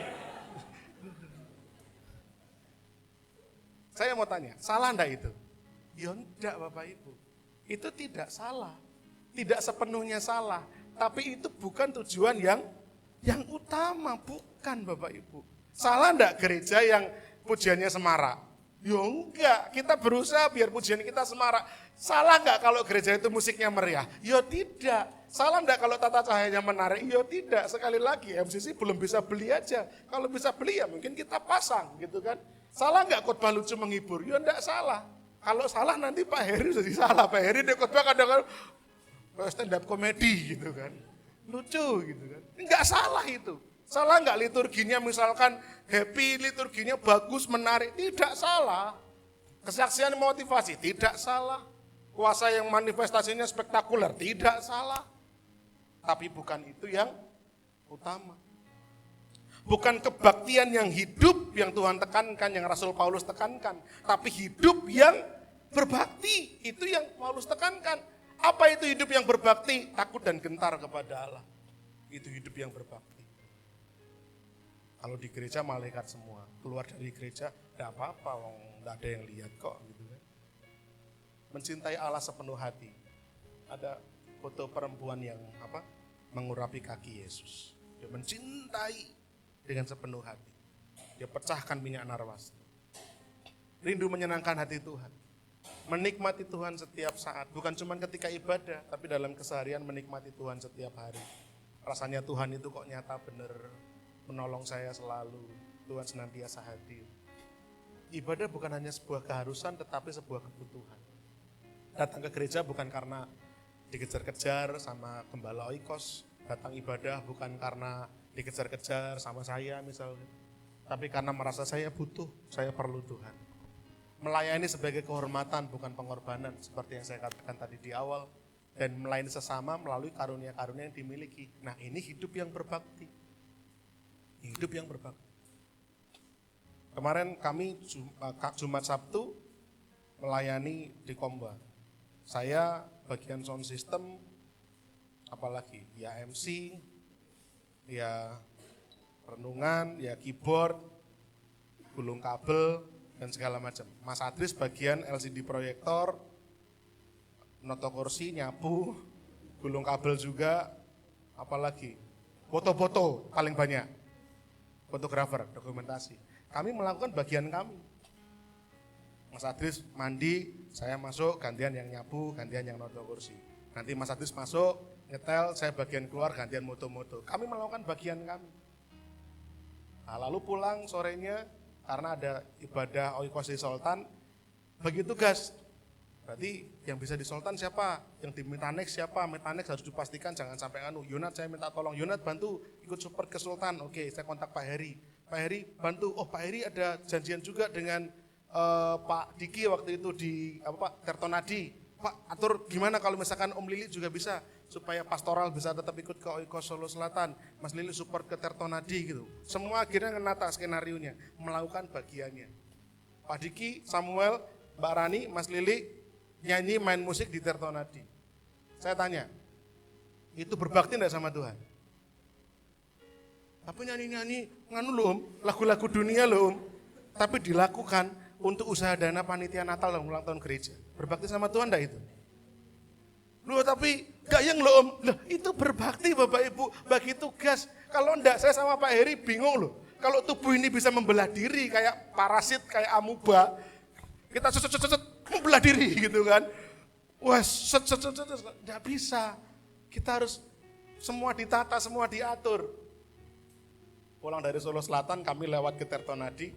Saya mau tanya, salah enggak itu? Ya enggak Bapak Ibu. Itu tidak salah. Tidak sepenuhnya salah. Tapi itu bukan tujuan yang utama. Bukan Bapak Ibu. Salah enggak gereja yang pujiannya semarak? Ya enggak. Kita berusaha biar pujian kita semarak. Salah enggak kalau gereja itu musiknya meriah? Ya tidak. Salah enggak kalau tata cahayanya menarik? Ya tidak. Sekali lagi MCC belum bisa beli aja. Kalau bisa beli ya mungkin kita pasang gitu kan. Salah enggak khotbah lucu menghibur? Ya enggak salah. Kalau salah nanti Pak Heri jadi salah. Pak Heri dia khotbah kadang-kadang stand up komedi gitu kan. Lucu gitu kan. Enggak salah itu. Salah enggak liturginya misalkan happy, liturginya bagus, menarik? Tidak salah. Kesaksian motivasi? Tidak salah. Kuasa yang manifestasinya spektakuler? Tidak salah. Tapi bukan itu yang utama. Bukan kebaktian yang hidup yang Tuhan tekankan, yang Rasul Paulus tekankan. Tapi hidup yang berbakti, itu yang Paulus tekankan. Apa itu hidup yang berbakti? Takut dan gentar kepada Allah. Itu hidup yang berbakti. Kalau di gereja malaikat semua, keluar dari gereja tidak apa-apa, tidak ada yang lihat kok. Gitu kan. Mencintai Allah sepenuh hati. Ada foto perempuan yang mengurapi kaki Yesus. Dia mencintai dengan sepenuh hati. Dia pecahkan minyak narwas. Rindu menyenangkan hati Tuhan. Menikmati Tuhan setiap saat. Bukan cuma ketika ibadah, tapi dalam keseharian menikmati Tuhan setiap hari. Rasanya Tuhan itu kok nyata benar. Menolong saya selalu. Tuhan senantiasa hadir. Ibadah bukan hanya sebuah keharusan, tetapi sebuah kebutuhan. Datang ke gereja bukan karena dikejar-kejar sama gembala oikos. Datang ibadah bukan karena dikejar-kejar sama saya misalnya. Tapi karena merasa saya butuh, saya perlu Tuhan. Melayani sebagai kehormatan bukan pengorbanan seperti yang saya katakan tadi di awal. Dan melayani sesama melalui karunia-karunia yang dimiliki. Nah ini hidup yang berbakti. Hidup yang berbakti. Kemarin kami Jumat Sabtu melayani di Komba. Saya bagian sound system, apalagi ya MC, ya renungan, ya keyboard, gulung kabel, dan segala macam. Mas Adris bagian LCD proyektor, noto kursi, nyapu, gulung kabel juga, apalagi foto-foto paling banyak, fotografer, dokumentasi. Kami melakukan bagian kami. Mas Adris mandi, saya masuk, gantian yang nyapu, gantian yang noto kursi. Nanti Mas Adris masuk, nyetel, saya bagian keluar, gantian moto-moto. Kami melakukan bagian kami. Nah, lalu pulang sorenya, karena ada ibadah oikos di Sultan, bagi tugas. Berarti yang bisa di Sultan siapa? Yang di Metanex siapa? Metanex harus dipastikan jangan sampai Yonat saya minta tolong, Yonat bantu ikut support ke Sultan. Oke, saya kontak Pak Heri. Pak Heri bantu, oh Pak Heri ada janjian juga dengan Pak Diki waktu itu di Tertonadi. Pak atur gimana kalau misalkan Om Lili juga bisa supaya pastoral bisa tetap ikut ke Oikos Solo Selatan, Mas Lili support ke Tertonadi gitu. Semua akhirnya menata skenarionya, melakukan bagiannya. Pak Diki, Samuel, Mbak Rani, Mas Lili nyanyi main musik di Tertonadi. Saya tanya, itu berbakti enggak sama Tuhan? Tapi nyanyi-nyanyi nganu loh Om, lagu-lagu dunia loh Om. Tapi dilakukan untuk usaha dana panitia Natal dan ulang tahun gereja. Berbakti sama Tuhan enggak itu? Loh tapi gak yang loh Om. Loh itu berbakti Bapak Ibu, bagi tugas. Kalau enggak saya sama Pak Heri bingung loh. Kalau tubuh ini bisa membelah diri kayak parasit, kayak amuba. Kita set membelah diri gitu kan. Wah set enggak bisa. Kita harus semua ditata, semua diatur. Pulang dari Solo Selatan kami lewat ke Tertonadi.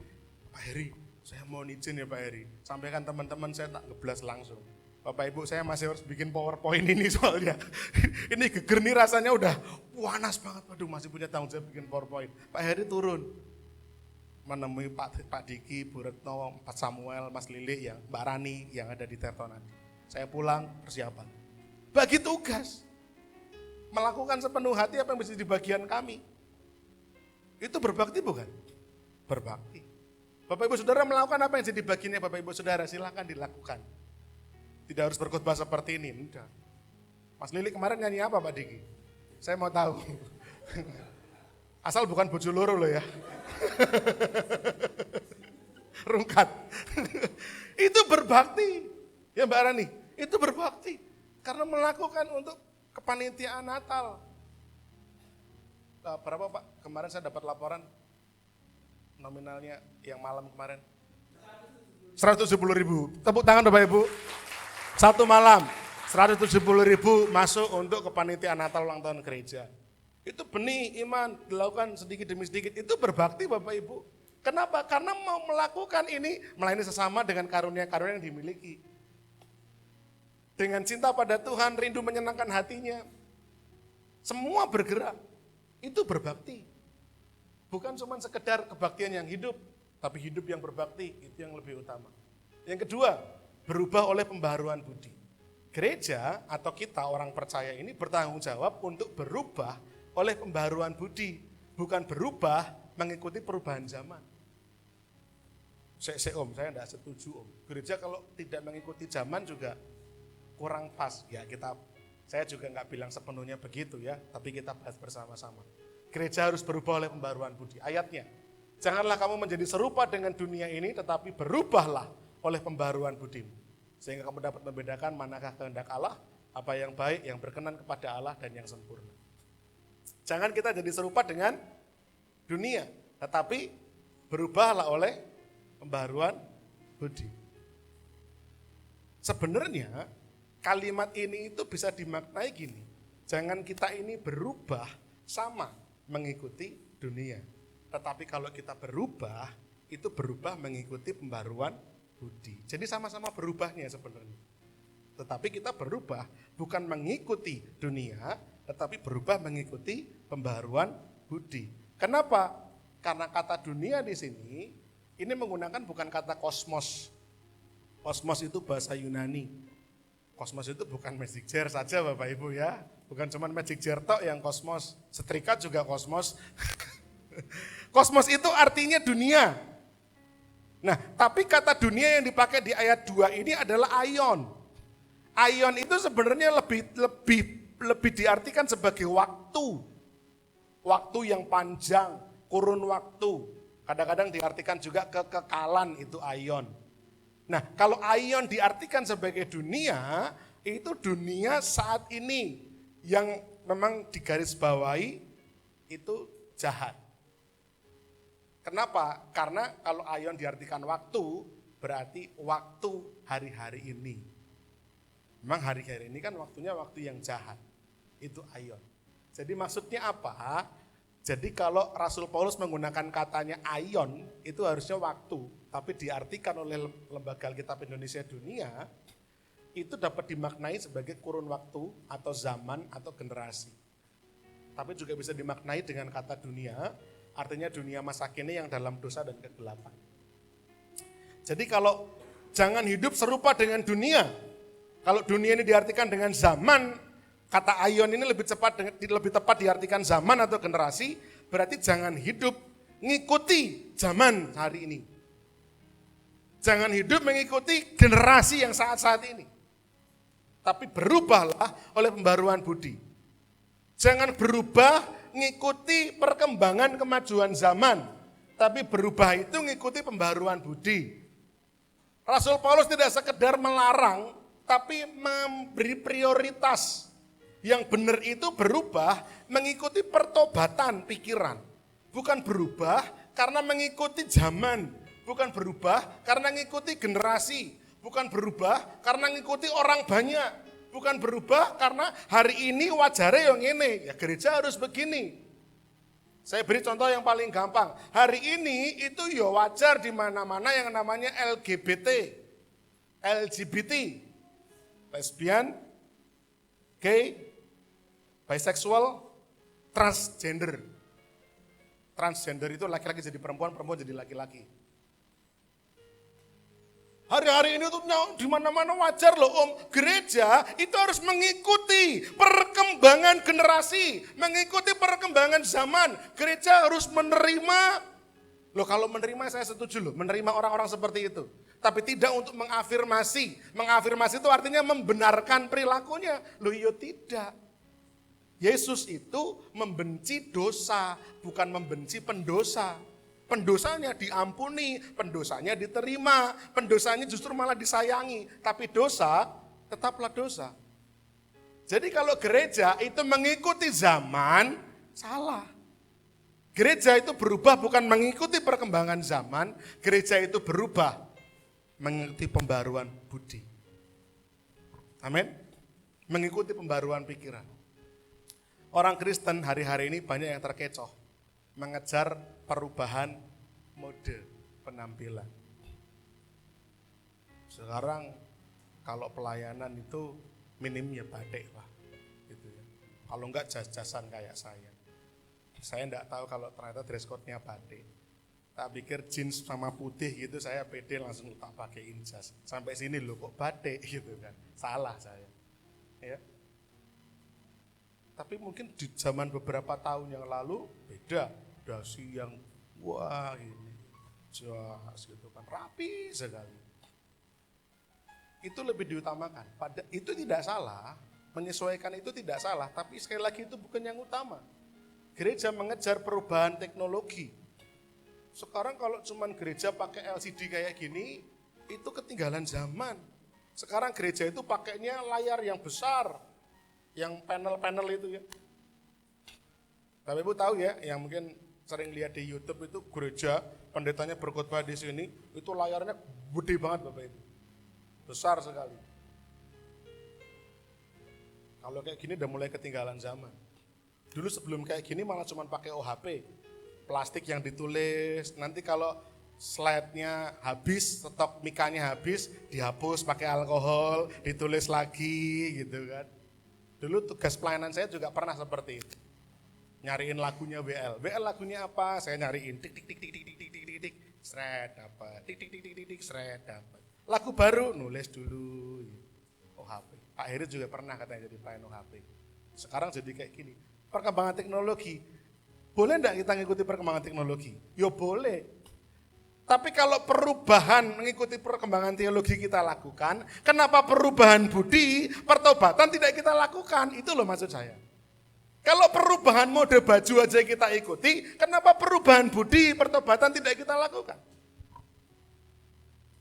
Pak Heri, saya mau izin ya Pak Heri. Sampaikan teman-teman saya tak ngeblas langsung. Bapak Ibu saya masih harus bikin PowerPoint ini soalnya. Ini geger nih rasanya udah panas banget. Waduh masih punya tanggung jawab bikin PowerPoint. Pak Heri turun. Menemui Pak Diki, Bu Retno, Pak Samuel, Mas Lili, yang Mbak Rani yang ada di Tertonadi. Saya pulang persiapan. Bagi tugas. Melakukan sepenuh hati apa yang bisa di bagian kami. Itu berbakti bukan? Berbakti. Bapak Ibu Saudara melakukan apa yang jadi bagiannya Bapak Ibu Saudara, silakan dilakukan. Tidak harus berkhotbah seperti ini, enggak. Mas Lili kemarin nyanyi apa Pak Diki? Saya mau tahu. Asal bukan bojo loro loh ya. Rungkat. Itu berbakti. Ya Mbak Rani, itu berbakti. Karena melakukan untuk kepanitiaan Natal. Berapa Pak? Kemarin saya dapat laporan nominalnya yang malam kemarin. 170.000. Tepuk tangan Bapak Ibu. Satu malam 170.000 masuk untuk kepanitiaan Natal ulang tahun gereja. Itu benih iman dilakukan sedikit demi sedikit. Itu berbakti Bapak Ibu. Kenapa? Karena mau melakukan ini melayani sesama dengan karunia-karunia yang dimiliki. Dengan cinta pada Tuhan, rindu menyenangkan hatinya. Semua bergerak. Itu berbakti. Bukan cuma sekedar kebaktian yang hidup, tapi hidup yang berbakti, itu yang lebih utama. Yang kedua, berubah oleh pembaharuan budi. Gereja atau kita orang percaya ini bertanggung jawab untuk berubah oleh pembaharuan budi. Bukan berubah mengikuti perubahan zaman. Om, saya tidak setuju Om. Gereja kalau tidak mengikuti zaman juga kurang pas. Ya saya juga nggak bilang sepenuhnya begitu ya, tapi kita bahas bersama-sama. Gereja harus berubah oleh pembaharuan budi. Ayatnya, janganlah kamu menjadi serupa dengan dunia ini, tetapi berubahlah oleh pembaharuan budimu. Sehingga kamu dapat membedakan manakah kehendak Allah, apa yang baik, yang berkenan kepada Allah, dan yang sempurna. Jangan kita jadi serupa dengan dunia, tetapi berubahlah oleh pembaharuan budi. Sebenarnya kalimat ini itu bisa dimaknai gini, jangan kita ini berubah sama mengikuti dunia. Tetapi kalau kita berubah, itu berubah mengikuti pembaharuan budi. Jadi sama-sama berubahnya sebenarnya. Tetapi kita berubah bukan mengikuti dunia, tetapi berubah mengikuti pembaharuan budi. Kenapa? Karena kata dunia di sini, ini menggunakan bukan kata kosmos. Kosmos itu bahasa Yunani. Kosmos itu bukan magic jar saja Bapak Ibu ya. Bukan cuma magic jar tok yang kosmos. Setrika juga kosmos. Kosmos itu artinya dunia. Nah, tapi kata dunia yang dipakai di ayat 2 ini adalah aion. Aion itu sebenarnya lebih diartikan sebagai waktu. Waktu yang panjang, kurun waktu. Kadang-kadang diartikan juga kekekalan, itu aion. Nah, kalau aion diartikan sebagai dunia, itu dunia saat ini yang memang digarisbawahi itu jahat. Kenapa? Karena kalau aion diartikan waktu, berarti waktu hari-hari ini. Memang hari-hari ini kan waktunya waktu yang jahat. Itu aion. Jadi maksudnya apa? Jadi kalau Rasul Paulus menggunakan katanya aion, itu harusnya waktu. Tapi diartikan oleh Lembaga Alkitab Indonesia Dunia, itu dapat dimaknai sebagai kurun waktu atau zaman atau generasi. Tapi juga bisa dimaknai dengan kata dunia, artinya dunia masa kini yang dalam dosa dan kegelapan. Jadi kalau jangan hidup serupa dengan dunia. Kalau dunia ini diartikan dengan zaman, kata aion ini lebih tepat diartikan zaman atau generasi, berarti jangan hidup ngikuti zaman hari ini. Jangan hidup mengikuti generasi yang saat-saat ini. Tapi berubahlah oleh pembaruan budi. Jangan berubah ngikuti perkembangan kemajuan zaman, tapi berubah itu ngikuti pembaharuan budi. Rasul Paulus tidak sekedar melarang, tapi memberi prioritas. Yang benar itu berubah mengikuti pertobatan pikiran. Bukan berubah karena mengikuti zaman, bukan berubah karena mengikuti generasi, bukan berubah karena mengikuti orang banyak. Bukan berubah karena hari ini wajarnya yang ini, ya gereja harus begini. Saya beri contoh yang paling gampang. Hari ini itu ya wajar di mana-mana yang namanya LGBT, lesbian, gay, bisexual, transgender. Transgender itu laki-laki jadi perempuan, perempuan jadi laki-laki. Hari-hari ini tuh di mana-mana wajar loh Om. Gereja itu harus mengikuti perkembangan generasi, mengikuti perkembangan zaman. Gereja harus menerima. Loh kalau menerima saya setuju loh, menerima orang-orang seperti itu. tapi tidak untuk mengafirmasi. Mengafirmasi itu artinya membenarkan perilakunya. Loh iya tidak. Yesus itu membenci dosa, bukan membenci pendosa. Pendosanya diampuni, pendosanya diterima, pendosanya justru malah disayangi. Tapi dosa tetaplah dosa. Jadi kalau gereja itu mengikuti zaman, salah. Gereja itu berubah bukan mengikuti perkembangan zaman, gereja itu berubah mengikuti pembaruan budi. Amin. Mengikuti pembaruan pikiran. Orang Kristen hari-hari ini banyak yang terkecoh, mengejar perubahan mode penampilan. Sekarang kalau pelayanan itu minimnya batik lah, gitu ya. Kalau enggak jas-jasan kayak saya. Saya enggak tahu kalau ternyata dress code-nya batik. Tak pikir jeans sama putih gitu, saya pede langsung tak pakaiin jas. Sampai sini loh kok batik gitu kan. Salah saya. Ya. Tapi mungkin di zaman beberapa tahun yang lalu beda. Dasi yang wah ini jas gitu kan, rapi sekali. Itu lebih diutamakan. Itu tidak salah, menyesuaikan itu tidak salah, tapi sekali lagi itu bukan yang utama. Gereja mengejar perubahan teknologi. Sekarang kalau cuman gereja pakai LCD kayak gini, itu ketinggalan zaman. Sekarang gereja itu pakainya layar yang besar, yang panel-panel itu ya. Tapi Ibu tahu ya, yang mungkin sering lihat di YouTube itu gereja, pendetanya berkhotbah di sini, itu layarnya gede banget Bapak Ibu. Besar sekali. Kalau kayak gini udah mulai ketinggalan zaman. Dulu sebelum kayak gini malah cuma pakai OHP. Plastik yang ditulis, nanti kalau slide-nya habis, stok mikanya habis, dihapus pakai alkohol, ditulis lagi gitu kan. Dulu tugas pelayanan saya juga pernah seperti itu. Nyariin lagunya WL. WL lagunya apa? Saya nyariin tik tik tik tik tik tik tik tik tik sret dapat. Tik tik tik tik tik tik sret dapat. Lagu baru nulis dulu. OHP. Pak Heri juga pernah katanya jadi pelayan OHP. Sekarang jadi kayak gini. Perkembangan teknologi. Boleh enggak kita ngikuti perkembangan teknologi? Ya boleh. Tapi kalau perubahan mengikuti perkembangan teologi kita lakukan, kenapa perubahan budi, pertobatan tidak kita lakukan? Itu loh maksud saya. Kalau perubahan mode baju aja kita ikuti, kenapa perubahan budi, pertobatan tidak kita lakukan?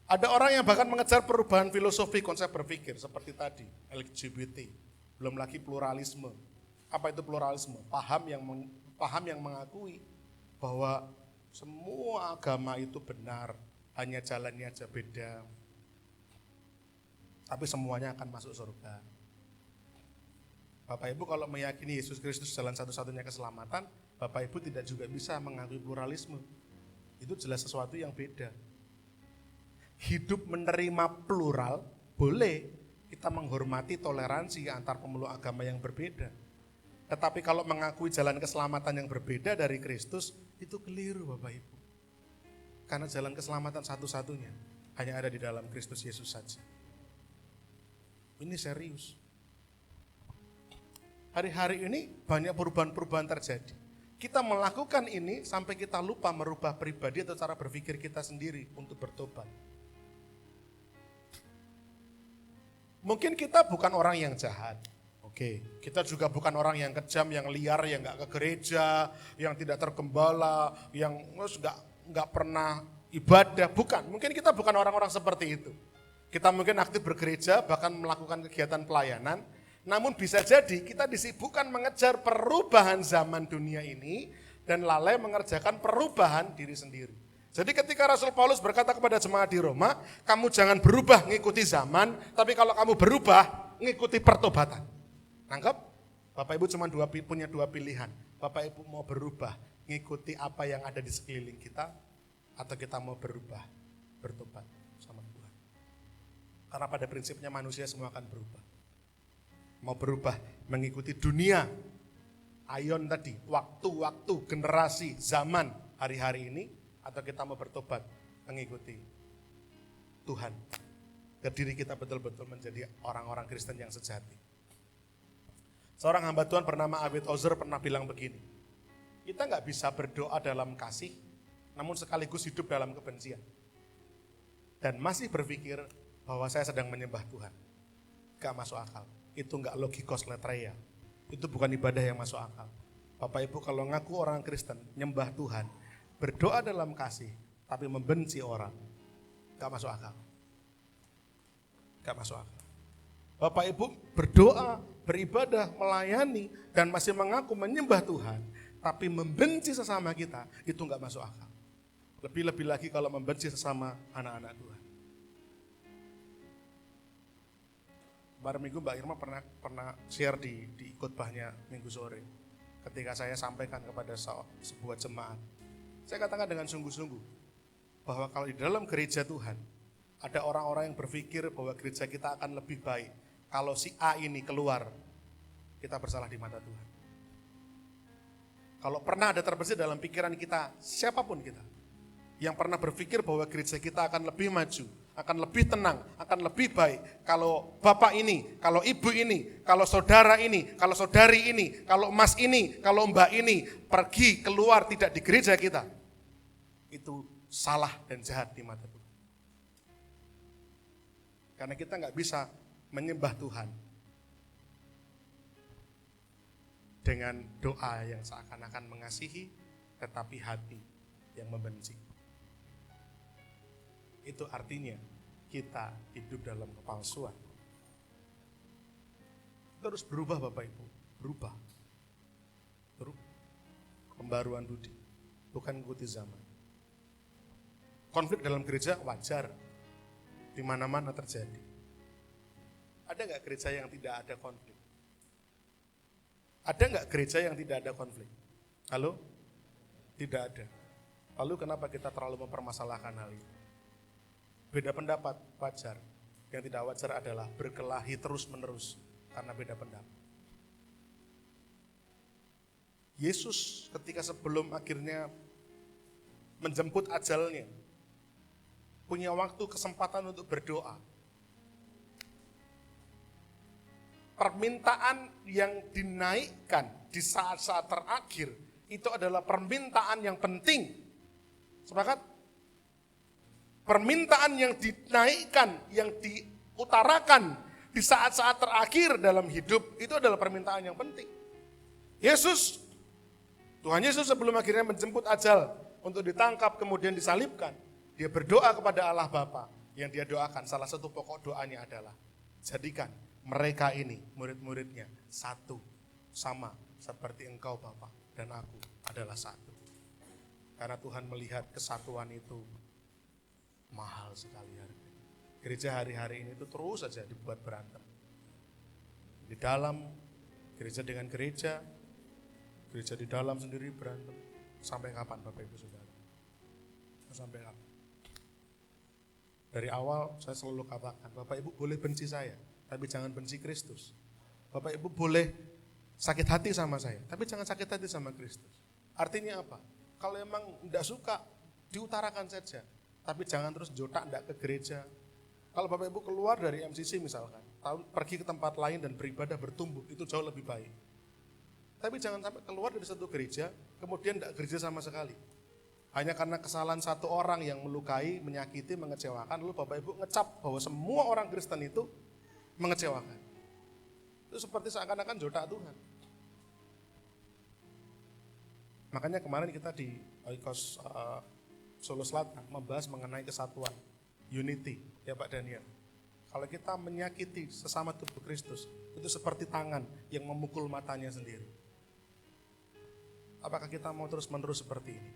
Ada orang yang bahkan mengejar perubahan filosofi konsep berpikir seperti tadi, LGBT, belum lagi pluralisme. Apa itu pluralisme? Paham yang mengakui bahwa semua agama itu benar, hanya jalannya aja beda. Tapi semuanya akan masuk surga. Bapak Ibu kalau meyakini Yesus Kristus jalan satu-satunya keselamatan, Bapak Ibu tidak juga bisa mengakui pluralisme. Itu jelas sesuatu yang beda. Hidup menerima plural, boleh kita menghormati toleransi antar pemeluk agama yang berbeda. Tetapi kalau mengakui jalan keselamatan yang berbeda dari Kristus, itu keliru Bapak Ibu. Karena jalan keselamatan satu-satunya hanya ada di dalam Kristus Yesus saja. Ini serius. Hari-hari ini banyak perubahan-perubahan terjadi. Kita melakukan ini sampai kita lupa merubah pribadi atau cara berpikir kita sendiri untuk bertobat. Mungkin kita bukan orang yang jahat. Oke, kita juga bukan orang yang kejam, yang liar, yang nggak ke gereja, yang tidak tergembala, yang nggak pernah ibadah. Bukan, mungkin kita bukan orang-orang seperti itu. Kita mungkin aktif bergereja, bahkan melakukan kegiatan pelayanan. Namun bisa jadi kita disibukkan mengejar perubahan zaman dunia ini dan lalai mengerjakan perubahan diri sendiri. Jadi ketika Rasul Paulus berkata kepada jemaat di Roma, kamu jangan berubah ngikuti zaman, tapi kalau kamu berubah ngikuti pertobatan. Nangkep? Bapak Ibu cuma punya dua pilihan. Bapak Ibu mau berubah ngikuti apa yang ada di sekeliling kita, atau kita mau berubah bertobat sama Tuhan. Karena pada prinsipnya manusia semua akan berubah. Mau berubah mengikuti dunia, ayon tadi, waktu-waktu, generasi, zaman, hari-hari ini, atau kita mau bertobat mengikuti Tuhan. Ke diri kita betul-betul menjadi orang-orang Kristen yang sejati. Seorang hamba Tuhan bernama Awit Ozer pernah bilang begini, kita nggak bisa berdoa dalam kasih, namun sekaligus hidup dalam kebencian. dan masih berpikir bahwa saya sedang menyembah Tuhan. Gak masuk akal. Itu gak logikos letreia. Itu bukan ibadah yang masuk akal. Bapak Ibu kalau ngaku orang Kristen, nyembah Tuhan, berdoa dalam kasih, tapi membenci orang, gak masuk akal. Gak masuk akal. Bapak Ibu berdoa, beribadah, melayani, dan masih mengaku menyembah Tuhan, tapi membenci sesama kita, itu gak masuk akal. Lebih-lebih lagi kalau membenci sesama anak-anak Tuhan. Kemarin minggu Mbak Irma pernah share di khotbahnya minggu sore. Ketika saya sampaikan kepada sebuah jemaat. Saya katakan dengan sungguh-sungguh. Bahwa kalau di dalam gereja Tuhan. Ada orang-orang yang berpikir bahwa gereja kita akan lebih baik. Kalau si A ini keluar. Kita bersalah di mata Tuhan. Kalau pernah ada terbesit dalam pikiran kita. Siapapun kita. Yang pernah berpikir bahwa gereja kita akan lebih maju, akan lebih tenang, akan lebih baik. Kalau bapak ini, kalau ibu ini, kalau saudara ini, kalau saudari ini, kalau mas ini, kalau mbak ini, pergi keluar tidak di gereja kita. Itu salah dan jahat di mata Tuhan. Karena kita nggak bisa menyembah Tuhan dengan doa yang seakan-akan mengasihi, tetapi hati yang membenci. Itu artinya kita hidup dalam kepalsuan. Kita harus berubah Bapak Ibu, berubah. Pembaruan budi, bukan ikuti zaman. Konflik dalam gereja wajar, di mana-mana terjadi. Ada nggak gereja yang tidak ada konflik? Ada nggak gereja yang tidak ada konflik? Halo? Tidak ada. Lalu kenapa kita terlalu mempermasalahkan hal itu? Beda pendapat wajar. Yang tidak wajar adalah berkelahi terus-menerus karena beda pendapat. Yesus ketika sebelum akhirnya menjemput ajalnya, punya waktu kesempatan untuk berdoa. Permintaan yang dinaikkan di saat-saat terakhir itu adalah permintaan yang penting. Sepakat? Permintaan yang dinaikkan, yang diutarakan di saat-saat terakhir dalam hidup, itu adalah permintaan yang penting. Tuhan Yesus sebelum akhirnya menjemput ajal untuk ditangkap kemudian disalibkan, dia berdoa kepada Allah Bapa. Yang dia doakan, salah satu pokok doanya adalah, jadikan mereka ini, murid-muridnya, satu, sama seperti engkau Bapa dan aku adalah satu. Karena Tuhan melihat kesatuan itu mahal sekali harganya. Gereja hari-hari ini itu terus saja dibuat berantem. Di dalam, gereja dengan gereja di dalam sendiri berantem. Sampai kapan Bapak Ibu Saudara? Sampai kapan? Dari awal saya selalu katakan, Bapak Ibu boleh benci saya, tapi jangan benci Kristus. Bapak Ibu boleh sakit hati sama saya, tapi jangan sakit hati sama Kristus. Artinya apa? Kalau emang tidak suka, diutarakan saja. Tapi jangan terus jotak enggak ke gereja. Kalau Bapak Ibu keluar dari MCC misalkan, pergi ke tempat lain dan beribadah bertumbuh, itu jauh lebih baik. Tapi jangan sampai keluar dari satu gereja, kemudian enggak gereja sama sekali. Hanya karena kesalahan satu orang yang melukai, menyakiti, mengecewakan, lalu Bapak Ibu ngecap bahwa semua orang Kristen itu mengecewakan. Itu seperti seakan-akan jotak Tuhan. Makanya kemarin kita di Oikos Solo Selatan membahas mengenai kesatuan, unity, ya Pak Daniel. Kalau kita menyakiti sesama tubuh Kristus, itu seperti tangan yang memukul matanya sendiri. Apakah kita mau terus-menerus seperti ini?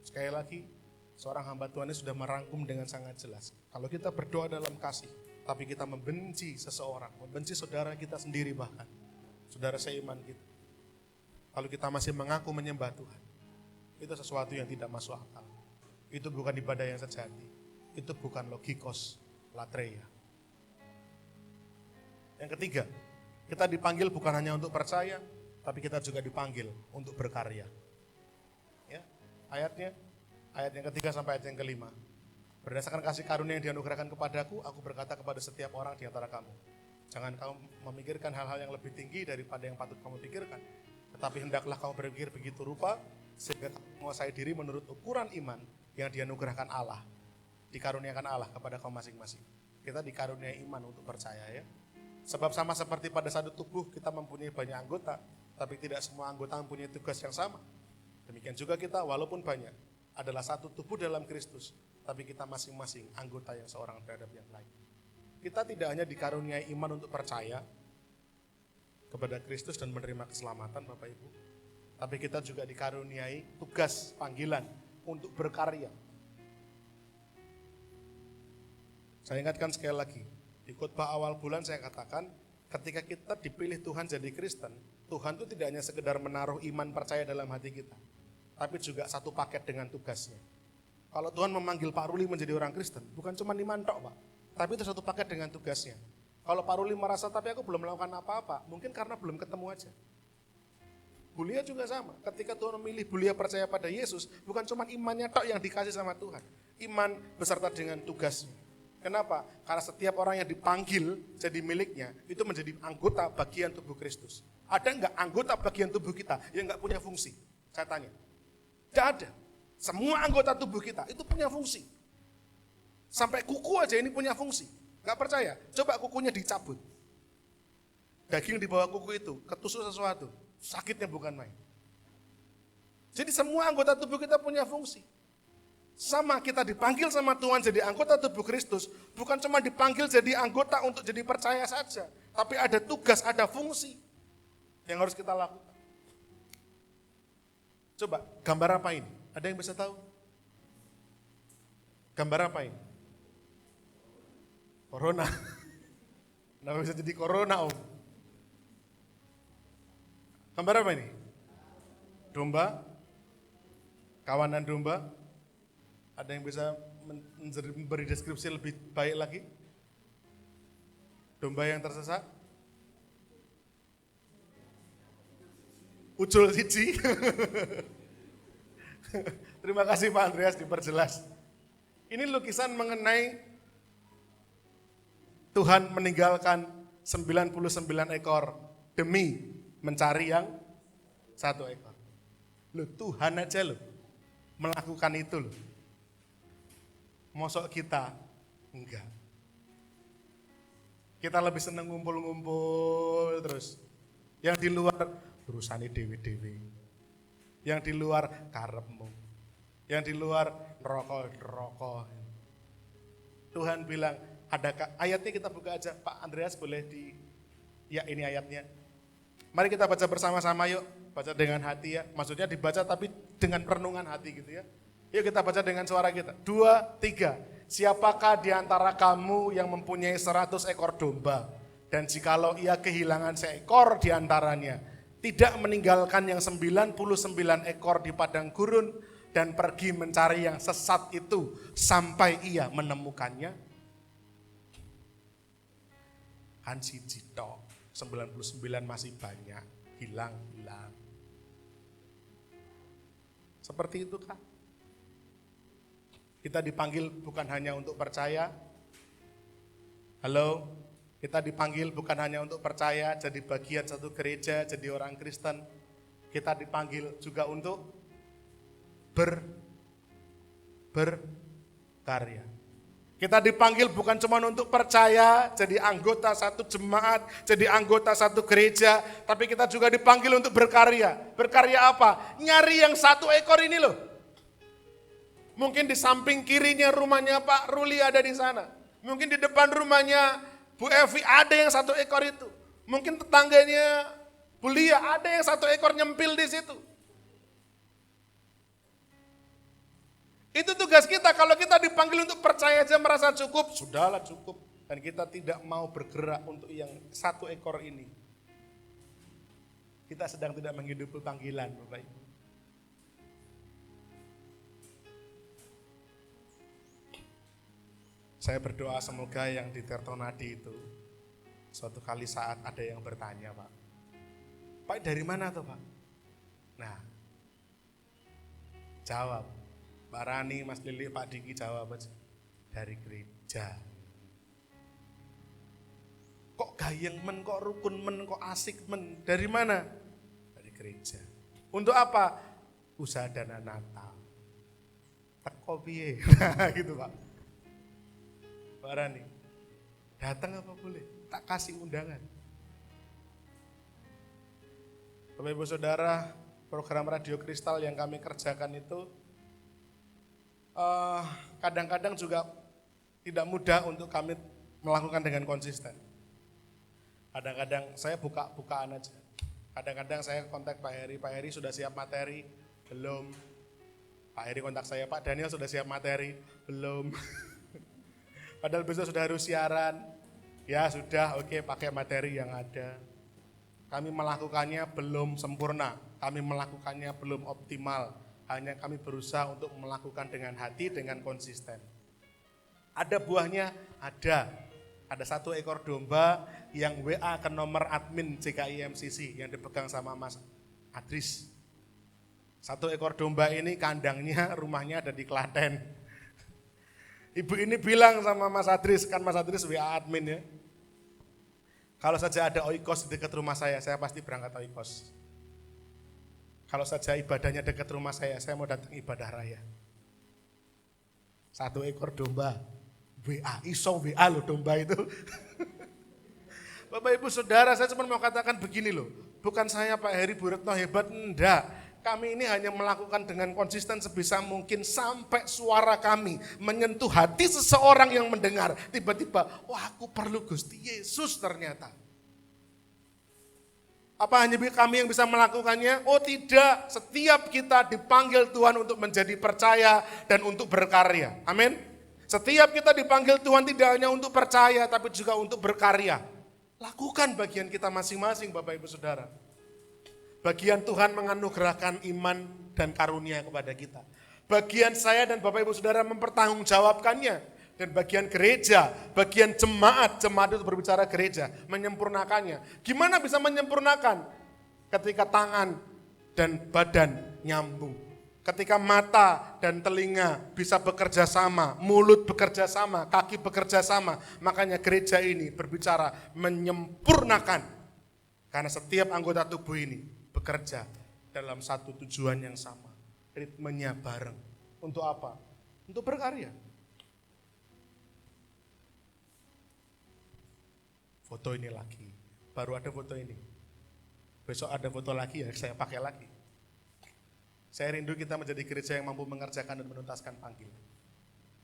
Sekali lagi, seorang hamba Tuhan ini sudah merangkum dengan sangat jelas. Kalau kita berdoa dalam kasih, tapi kita membenci seseorang, membenci saudara kita sendiri bahkan, saudara seiman kita. Kalau kita masih mengaku menyembah Tuhan, itu sesuatu yang tidak masuk akal. Itu bukan ibadah yang sejati. Itu bukan logikos latreia. Yang ketiga, kita dipanggil bukan hanya untuk percaya, tapi kita juga dipanggil untuk berkarya. Ya, ayat yang ketiga sampai ayat yang kelima. Berdasarkan kasih karunia yang dianugerahkan kepadaku, aku berkata kepada setiap orang di antara kamu, jangan kamu memikirkan hal-hal yang lebih tinggi daripada yang patut kamu pikirkan, tetapi hendaklah kamu berpikir begitu rupa, sehingga kamu menguasai diri menurut ukuran iman yang dianugerahkan Allah. dikaruniakan Allah kepada kaum masing-masing. Kita dikaruniai iman untuk percaya ya. Sebab sama seperti pada satu tubuh kita mempunyai banyak anggota, tapi tidak semua anggota mempunyai tugas yang sama. Demikian juga kita walaupun banyak, adalah satu tubuh dalam Kristus, tapi kita masing-masing anggota yang seorang terhadap yang lain. Kita tidak hanya dikaruniai iman untuk percaya kepada Kristus dan menerima keselamatan Bapak Ibu, tapi kita juga dikaruniai tugas panggilan untuk berkarya. Saya ingatkan sekali lagi, di khotbah awal bulan saya katakan, ketika kita dipilih Tuhan jadi Kristen, Tuhan itu tidak hanya sekedar menaruh iman percaya dalam hati kita, tapi juga satu paket dengan tugasnya. Kalau Tuhan memanggil Pak Ruli menjadi orang Kristen, bukan cuma iman tok Pak, tapi itu satu paket dengan tugasnya. Kalau Pak Ruli merasa, tapi aku belum melakukan apa-apa, mungkin karena belum ketemu aja. Bulia juga sama, ketika Tuhan memilih Bulia percaya pada Yesus, bukan cuma imannya tok yang dikasih sama Tuhan, iman beserta dengan tugasnya. Kenapa? Karena setiap orang yang dipanggil jadi miliknya, itu menjadi anggota bagian tubuh Kristus. Ada enggak anggota bagian tubuh kita yang enggak punya fungsi? Saya tanya. Tidak ada. Semua anggota tubuh kita itu punya fungsi. Sampai kuku aja ini punya fungsi. Enggak percaya? Coba kukunya dicabut. Daging di bawah kuku itu ketusuk sesuatu. Sakitnya bukan main. Jadi semua anggota tubuh kita punya fungsi. Sama kita dipanggil sama Tuhan jadi anggota tubuh Kristus, bukan cuma dipanggil jadi anggota untuk jadi percaya saja, tapi ada tugas, ada fungsi yang harus kita lakukan. Coba, gambar apa ini? Ada yang bisa tahu? Gambar apa ini? Corona. Kenapa bisa jadi corona, Om? Gambar apa ini? Domba? Kawanan domba? Ada yang bisa memberi deskripsi lebih baik lagi? Domba yang tersesat? Ucul siji. Terima kasih Pak Andreas diperjelas. Ini lukisan mengenai Tuhan meninggalkan 99 ekor demi mencari yang 1 ekor. Loh, Tuhan aja loh melakukan itu loh. Mosok kita enggak. Kita lebih seneng ngumpul-ngumpul terus. Yang di luar urusane dewe-dewe. Yang di luar karepmu. Yang di luar rokok. Tuhan bilang, adakah ayatnya kita buka aja. Pak Andreas boleh ya ini ayatnya. Mari kita baca bersama-sama yuk. Baca dengan hati ya. Maksudnya dibaca tapi dengan perenungan hati gitu ya. Yuk kita baca dengan suara kita. 2, 3. Siapakah di antara kamu yang mempunyai 100 ekor domba? Dan jikalau ia kehilangan seekor di antaranya, tidak meninggalkan yang 99 ekor di padang gurun dan pergi mencari yang sesat itu sampai ia menemukannya? Kan siji tok, 99 masih banyak, hilang. Seperti itu kan? Kita dipanggil bukan hanya untuk percaya. Halo, kita dipanggil bukan hanya untuk percaya, jadi bagian satu gereja, jadi orang Kristen. Kita dipanggil juga untuk berkarya. Kita dipanggil bukan cuma untuk percaya, jadi anggota satu jemaat, jadi anggota satu gereja, tapi kita juga dipanggil untuk berkarya. Berkarya apa? Nyari yang 1 ekor ini loh. Mungkin di samping kirinya rumahnya Pak Ruli ada di sana. Mungkin di depan rumahnya Bu Evi ada yang 1 ekor itu. Mungkin tetangganya Bu Lia ada yang 1 ekor nyempil di situ. Itu tugas kita. Kalau kita dipanggil untuk percaya aja merasa cukup, sudahlah cukup. Dan kita tidak mau bergerak untuk yang 1 ekor ini. Kita sedang tidak menghidupi panggilan, Bapak Ibu. Saya berdoa semoga yang di Tirtonadi itu suatu kali saat ada yang bertanya, Pak dari mana tuh Pak? Nah, jawab. Pak Rani, Mas Lili, Pak Diki jawab aja. Dari gereja. Kok gayeng men, kok rukun men, kok asik men. Dari mana? Dari gereja. Untuk apa? Usaha dana Natal. Teko piye? Nah, gitu Pak. Mbak Rani. Datang apa boleh? Tak kasih undangan. Bapak Ibu Saudara, program Radio Kristal yang kami kerjakan itu kadang-kadang juga tidak mudah untuk kami melakukan dengan konsisten. Kadang-kadang saya buka-bukaan aja. Kadang-kadang saya kontak Pak Heri sudah siap materi? Belum. Pak Heri kontak saya, Pak Daniel sudah siap materi? Belum. Padahal besok sudah harus siaran. Ya sudah, oke, pakai materi yang ada. Kami melakukannya belum sempurna, kami melakukannya belum optimal. Hanya kami berusaha untuk melakukan dengan hati, dengan konsisten. Ada buahnya? Ada. Ada 1 ekor domba yang WA ke nomor admin JKI MCC yang dipegang sama Mas Adris. 1 ekor domba ini kandangnya, rumahnya ada di Klaten. Ibu ini bilang sama Mas Adris, kan Mas Adris WA admin ya. Kalau saja ada oikos di dekat rumah saya pasti berangkat oikos. Kalau saja ibadahnya dekat rumah saya mau datang ibadah raya. 1 ekor domba, WA, iso WA loh domba itu. Bapak Ibu Saudara, saya cuma mau katakan begini loh. Bukan saya Pak Heri Bu Retno hebat, enggak. Kami ini hanya melakukan dengan konsisten sebisa mungkin sampai suara kami menyentuh hati seseorang yang mendengar. Tiba-tiba, wah aku perlu Gusti Yesus ternyata. Apa hanya kami yang bisa melakukannya? Oh tidak, setiap kita dipanggil Tuhan untuk menjadi percaya dan untuk berkarya. Amin. Setiap kita dipanggil Tuhan tidak hanya untuk percaya tapi juga untuk berkarya. Lakukan bagian kita masing-masing Bapak Ibu Saudara. Bagian Tuhan menganugerahkan iman dan karunia kepada kita. Bagian saya dan Bapak Ibu Saudara mempertanggungjawabkannya. Dan bagian gereja, bagian jemaat itu berbicara gereja, menyempurnakannya. Gimana bisa menyempurnakan? Ketika tangan dan badan nyambung. Ketika mata dan telinga bisa bekerja sama, mulut bekerja sama, kaki bekerja sama. Makanya gereja ini berbicara menyempurnakan. Karena setiap anggota tubuh ini bekerja dalam satu tujuan yang sama. Ritmenya bareng. Untuk apa? Untuk berkarya. Foto ini lagi, baru ada foto ini. Besok ada foto lagi ya saya pakai lagi. Saya rindu kita menjadi gereja yang mampu mengerjakan dan menuntaskan panggilan.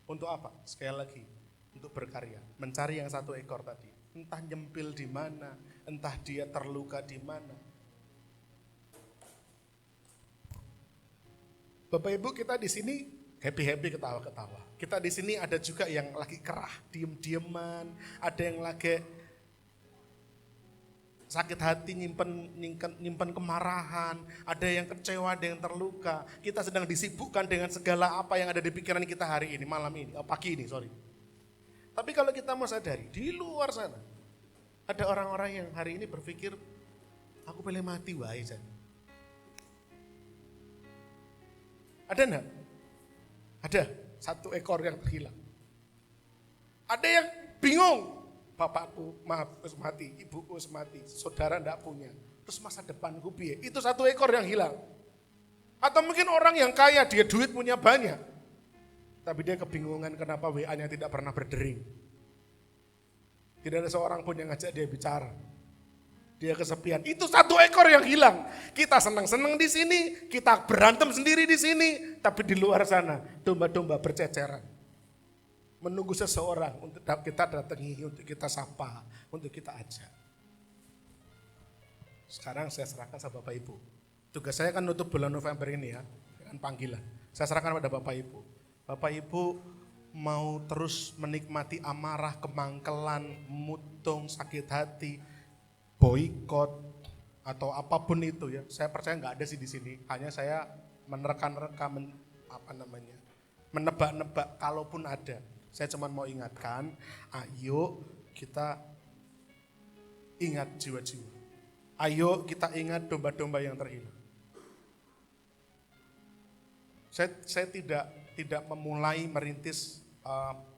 Untuk apa? Sekali lagi, untuk berkarya. Mencari yang 1 ekor tadi. Entah nyempil di mana, entah dia terluka di mana. Bapak Ibu kita di sini happy-happy ketawa-ketawa. Kita di sini ada juga yang lagi kerah, diem-dieman, ada yang lagi sakit hati, nyimpen kemarahan, ada yang kecewa, ada yang terluka. Kita sedang disibukkan dengan segala apa yang ada di pikiran kita hari ini, malam ini, pagi ini, sorry. Tapi kalau kita mau sadari, di luar sana, ada orang-orang yang hari ini berpikir, aku pilih mati, wae. Ada enggak? Ada 1 ekor yang terhilang. Ada yang bingung. Bapakku mati, ibuku mati, saudara enggak punya. Terus masa depanku piye? Itu 1 ekor yang hilang. Atau mungkin orang yang kaya, dia duit punya banyak. Tapi dia kebingungan kenapa WA-nya tidak pernah berdering. Tidak ada seorang pun yang ngajak dia bicara. Dia kesepian. Itu 1 ekor yang hilang. Kita senang-senang di sini, kita berantem sendiri di sini. Tapi di luar sana, domba-domba berceceran. Menunggu seseorang untuk kita datangi, untuk kita sapa, untuk kita ajak. Sekarang saya serahkan sama Bapak Ibu. Tugas saya kan nutup bulan November ini ya, dengan panggilan. Saya serahkan pada Bapak Ibu. Bapak Ibu mau terus menikmati amarah, kemangkelan, mutung, sakit hati, boikot, atau apapun itu ya. Saya percaya nggak ada sih di sini. Hanya saya menerka-nerka, menebak-nebak kalaupun ada. Saya cuma mau ingatkan, ayo kita ingat jiwa-jiwa. Ayo kita ingat domba-domba yang terhilang. Saya tidak memulai merintis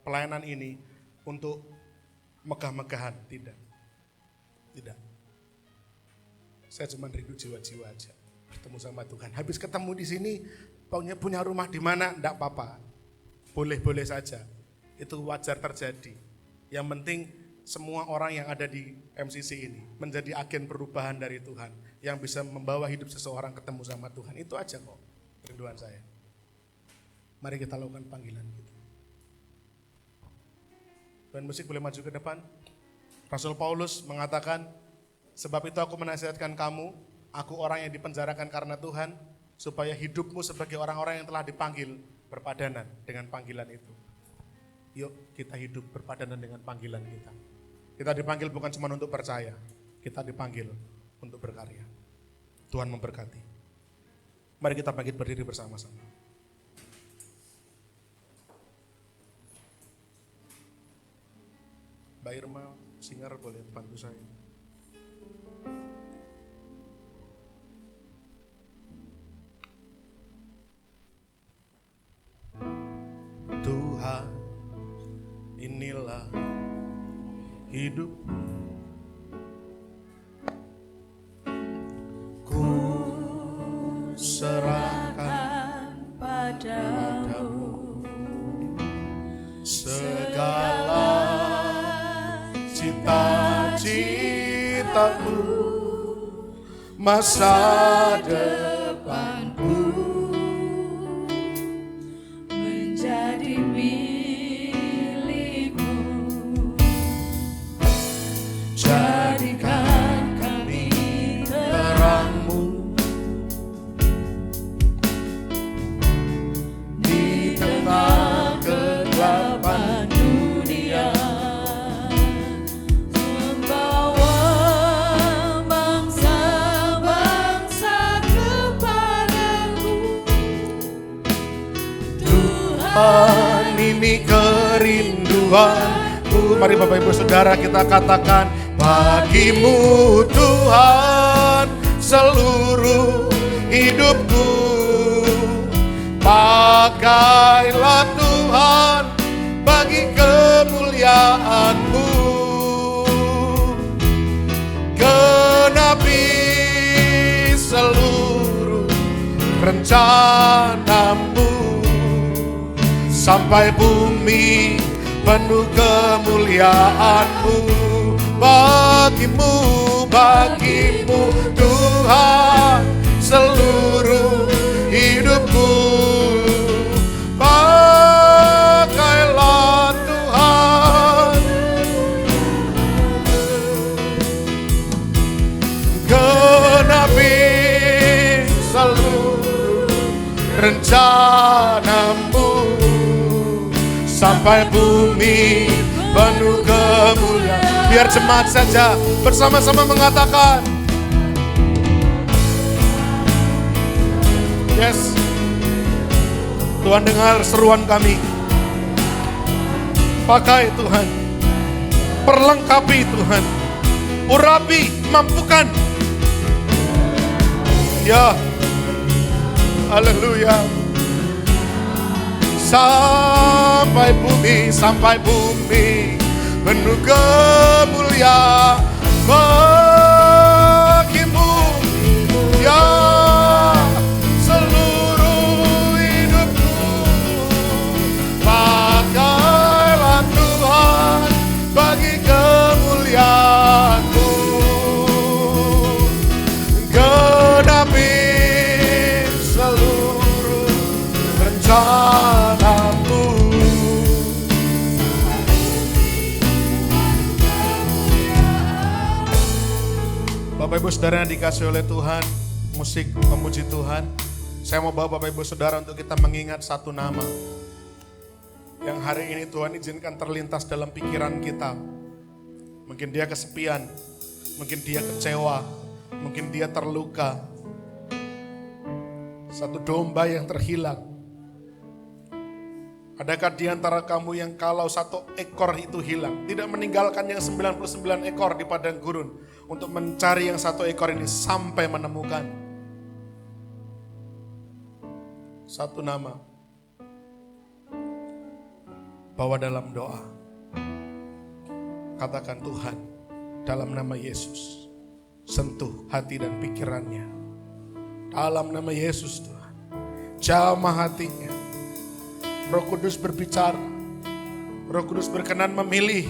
pelayanan ini untuk megah-megahan, tidak. Saya cuma rindu jiwa-jiwa aja, bertemu sama Tuhan. Habis ketemu di sini, punya rumah di mana, enggak apa-apa. Boleh-boleh saja. Itu wajar terjadi. Yang penting semua orang yang ada di MCC ini menjadi agen perubahan dari Tuhan, yang bisa membawa hidup seseorang ketemu sama Tuhan. Itu aja kok kerinduan saya. Mari kita lakukan panggilan kita. Tuhan musik boleh maju ke depan. Rasul Paulus mengatakan, sebab itu aku menasihatkan kamu, aku orang yang dipenjarakan karena Tuhan, supaya hidupmu sebagai orang-orang yang telah dipanggil berpadanan dengan panggilan itu. Yuk kita hidup berpadanan dengan panggilan kita. Kita dipanggil bukan cuma untuk percaya, kita dipanggil untuk berkarya. Tuhan memberkati. Mari kita bangkit berdiri bersama-sama. Mbak Irma, Singer boleh bantu saya. Tuhan, inilah hidup. Ku serahkan padamu segala cita-citaku, masa depanku menjadi milikmu. Jadikan kami terangmu di tengah kegelapan dunia, Membawa bangsa-bangsa kepadamu. Tuhan, ini kerinduanku. Mari Bapak Ibu Saudara kita katakan, bagimu Tuhan seluruh hidupku. Pakailah Tuhan bagi kemuliaan-Mu. Genapi seluruh rencana-Mu, sampai bumi penuh kemuliaan-Mu. Bagimu, bagimu Tuhan seluruh hidupku. Pakailah Tuhan, genapi seluruh rencana-Mu, sampai bumi penuh kemuliaan. Biar jemaat saja bersama-sama mengatakan, yes. Tuhan dengar seruan kami. Pakai Tuhan, perlengkapi Tuhan, urapi, mampukan. Ya, haleluya. Sampai bumi penuh kemuliaan bagimu, ya seluruh hidupku. Pakailah Tuhan bagi kemuliaan-Mu. Genapi seluruh rencana-Mu. Bapak Ibu Saudara yang dikasihi oleh Tuhan, musik memuji Tuhan. Saya mau bawa Bapak Ibu Saudara untuk kita mengingat satu nama yang hari ini Tuhan izinkan terlintas dalam pikiran kita. Mungkin dia kesepian, mungkin dia kecewa, mungkin dia terluka. Satu domba yang terhilang. Adakah di antara kamu yang kalau satu ekor itu hilang, tidak meninggalkan yang 99 ekor di padang gurun untuk mencari yang satu ekor ini sampai menemukan? Satu nama, bawa dalam doa. Katakan, Tuhan, dalam nama Yesus, sentuh hati dan pikirannya. Dalam nama Yesus Tuhan, jamah hatinya. Roh Kudus berbicara, Roh Kudus berkenan memilih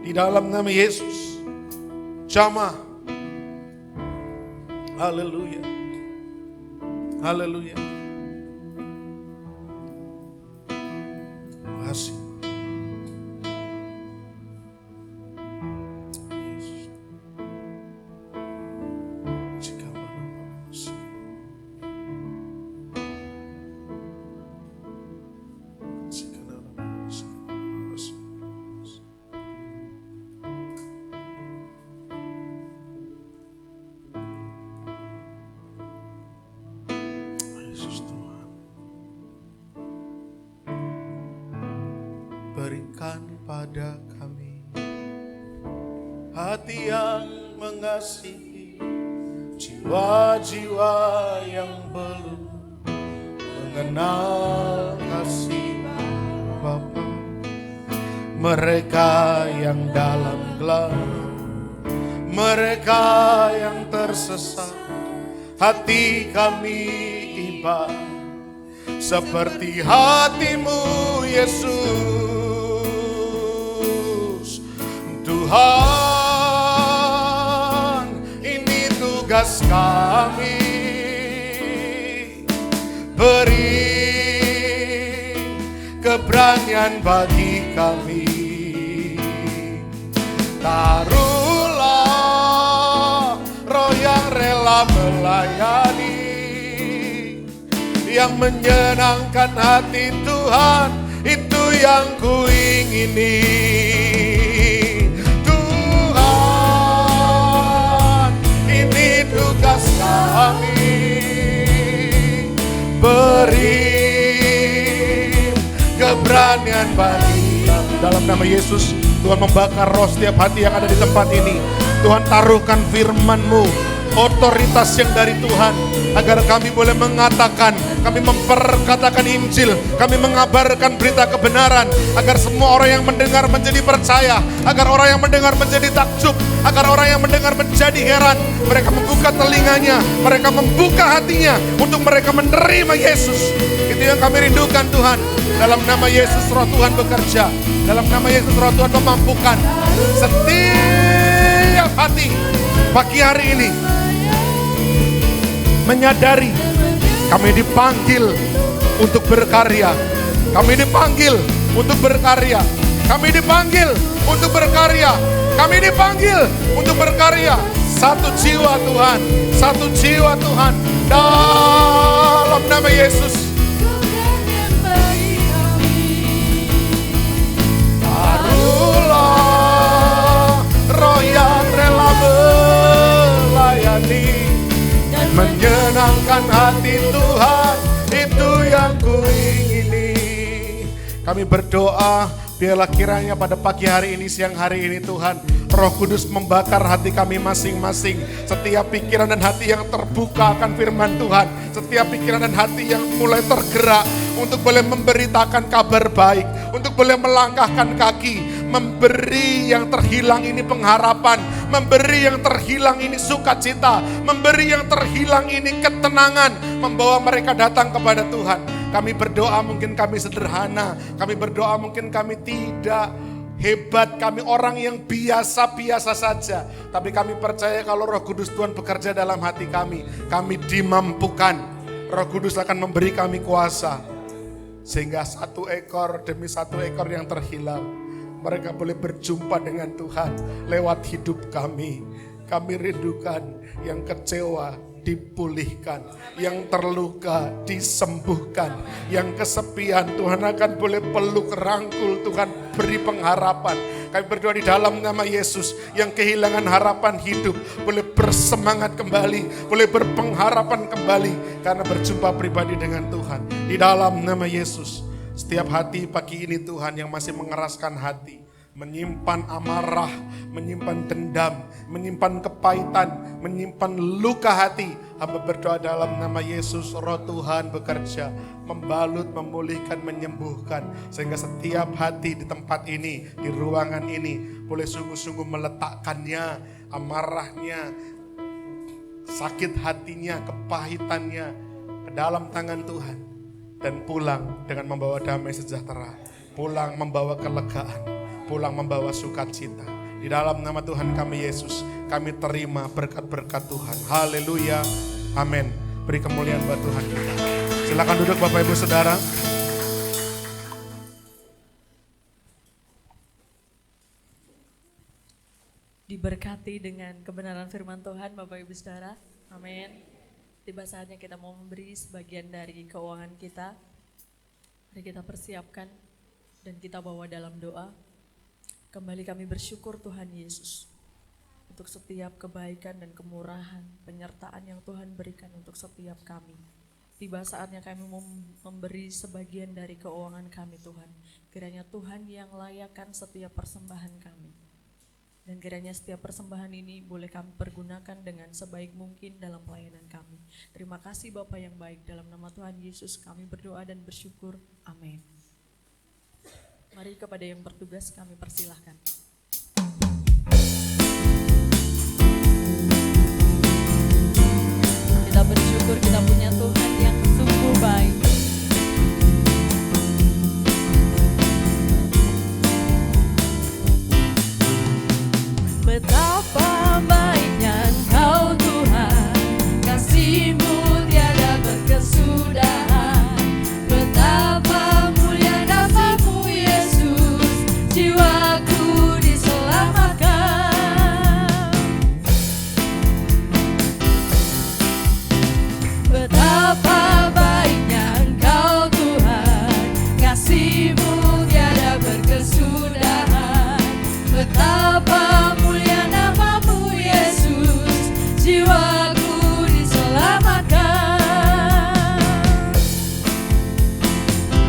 Di dalam nama Yesus. Jamah. Haleluya. Haleluya. Terima kasih. Berikan pada kami hati yang mengasihi, jiwa-jiwa yang belum mengenal kasih Bapa. Mereka yang dalam gelap, mereka yang tersesat, hati kami tiba seperti hatimu Yesus. Tuhan, ini tugas kami, beri keberanian bagi kami. Taruhlah roh yang rela melayani, yang menyenangkan hati Tuhan, itu yang kuingini. Tugas kami, beri keberanian bagi kami. Dalam nama Yesus, Tuhan membakar roh setiap hati yang ada di tempat ini. Tuhan taruhkan firman-Mu, otoritas yang dari Tuhan, agar kami boleh mengatakan, kami memperkatakan Injil, kami mengabarkan berita kebenaran, agar semua orang yang mendengar menjadi percaya, agar orang yang mendengar menjadi takjub, agar orang yang mendengar menjadi heran. Mereka membuka telinganya, mereka membuka hatinya untuk mereka menerima Yesus. Itu yang kami rindukan Tuhan. Dalam nama Yesus roh Tuhan bekerja, dalam nama Yesus roh Tuhan memampukan setiap hati pagi hari ini menyadari kami dipanggil untuk berkarya. Kami dipanggil untuk berkarya. Kami dipanggil untuk berkarya. Kami dipanggil untuk berkarya. Satu jiwa Tuhan, satu jiwa Tuhan, dalam nama Yesus. Taruhlah roh yang rela melayani, menyenangkan hati Tuhan, itu yang kuingini. Kami berdoa, biarlah kiranya pada pagi hari ini, siang hari ini Tuhan, Roh Kudus membakar hati kami masing-masing. Setiap pikiran dan hati yang terbuka akan firman Tuhan, setiap pikiran dan hati yang mulai tergerak untuk boleh memberitakan kabar baik, untuk boleh melangkahkan kaki, memberi yang terhilang ini pengharapan, memberi yang terhilang ini sukacita, memberi yang terhilang ini ketenangan, membawa mereka datang kepada Tuhan. Kami berdoa mungkin kami sederhana, kami berdoa mungkin kami tidak hebat, kami orang yang biasa-biasa saja, tapi kami percaya kalau Roh Kudus Tuhan bekerja dalam hati kami dimampukan. Roh Kudus akan memberi kami kuasa, sehingga satu ekor demi satu ekor yang terhilang, mereka boleh berjumpa dengan Tuhan lewat hidup kami. Kami rindukan yang kecewa dipulihkan, yang terluka disembuhkan, yang kesepian Tuhan akan boleh peluk, rangkul, Tuhan beri pengharapan. Kami berdoa di dalam nama Yesus, yang kehilangan harapan hidup boleh bersemangat kembali, boleh berpengharapan kembali karena berjumpa pribadi dengan Tuhan. Di dalam nama Yesus, setiap hati pagi ini Tuhan yang masih mengeraskan hati, menyimpan amarah, menyimpan dendam, menyimpan kepahitan, menyimpan luka hati, hamba berdoa dalam nama Yesus, Roh Tuhan bekerja, membalut, memulihkan, menyembuhkan, sehingga setiap hati di tempat ini, di ruangan ini, boleh sungguh-sungguh meletakkannya, amarahnya, sakit hatinya, kepahitannya ke dalam tangan Tuhan, dan pulang dengan membawa damai sejahtera, pulang membawa kelegaan, pulang membawa sukacita. Di dalam nama Tuhan kami Yesus, kami terima berkat-berkat Tuhan. Haleluya. Amin. Beri kemuliaan buat Tuhan kita. Silakan duduk Bapak Ibu Saudara. Diberkati dengan kebenaran firman Tuhan Bapak Ibu Saudara. Amin. Tiba saatnya kita mau memberi sebagian dari keuangan kita. Mari kita persiapkan dan kita bawa dalam doa. Kembali kami bersyukur Tuhan Yesus untuk setiap kebaikan dan kemurahan, penyertaan yang Tuhan berikan untuk setiap kami. Tiba saatnya kami memberi sebagian dari keuangan kami Tuhan. Kiranya Tuhan yang layakkan setiap persembahan kami. Dan kiranya setiap persembahan ini boleh kami pergunakan dengan sebaik mungkin dalam pelayanan kami. Terima kasih Bapa yang baik, dalam nama Tuhan Yesus kami berdoa dan bersyukur. Amin. Mari kepada yang bertugas kami persilahkan. Kita bersyukur kita punya Tuhan yang sungguh baik. Betapa baiknya Engkau Tuhan, kasih-Mu tiada berkesudahan. Betapa mulia nama-Mu Yesus, jiwaku diselamatkan. Betapa baiknya Engkau Tuhan, kasih-Mu tiada berkesudahan. Betapa mulia nama-Mu Yesus, jiwaku diselamatkan.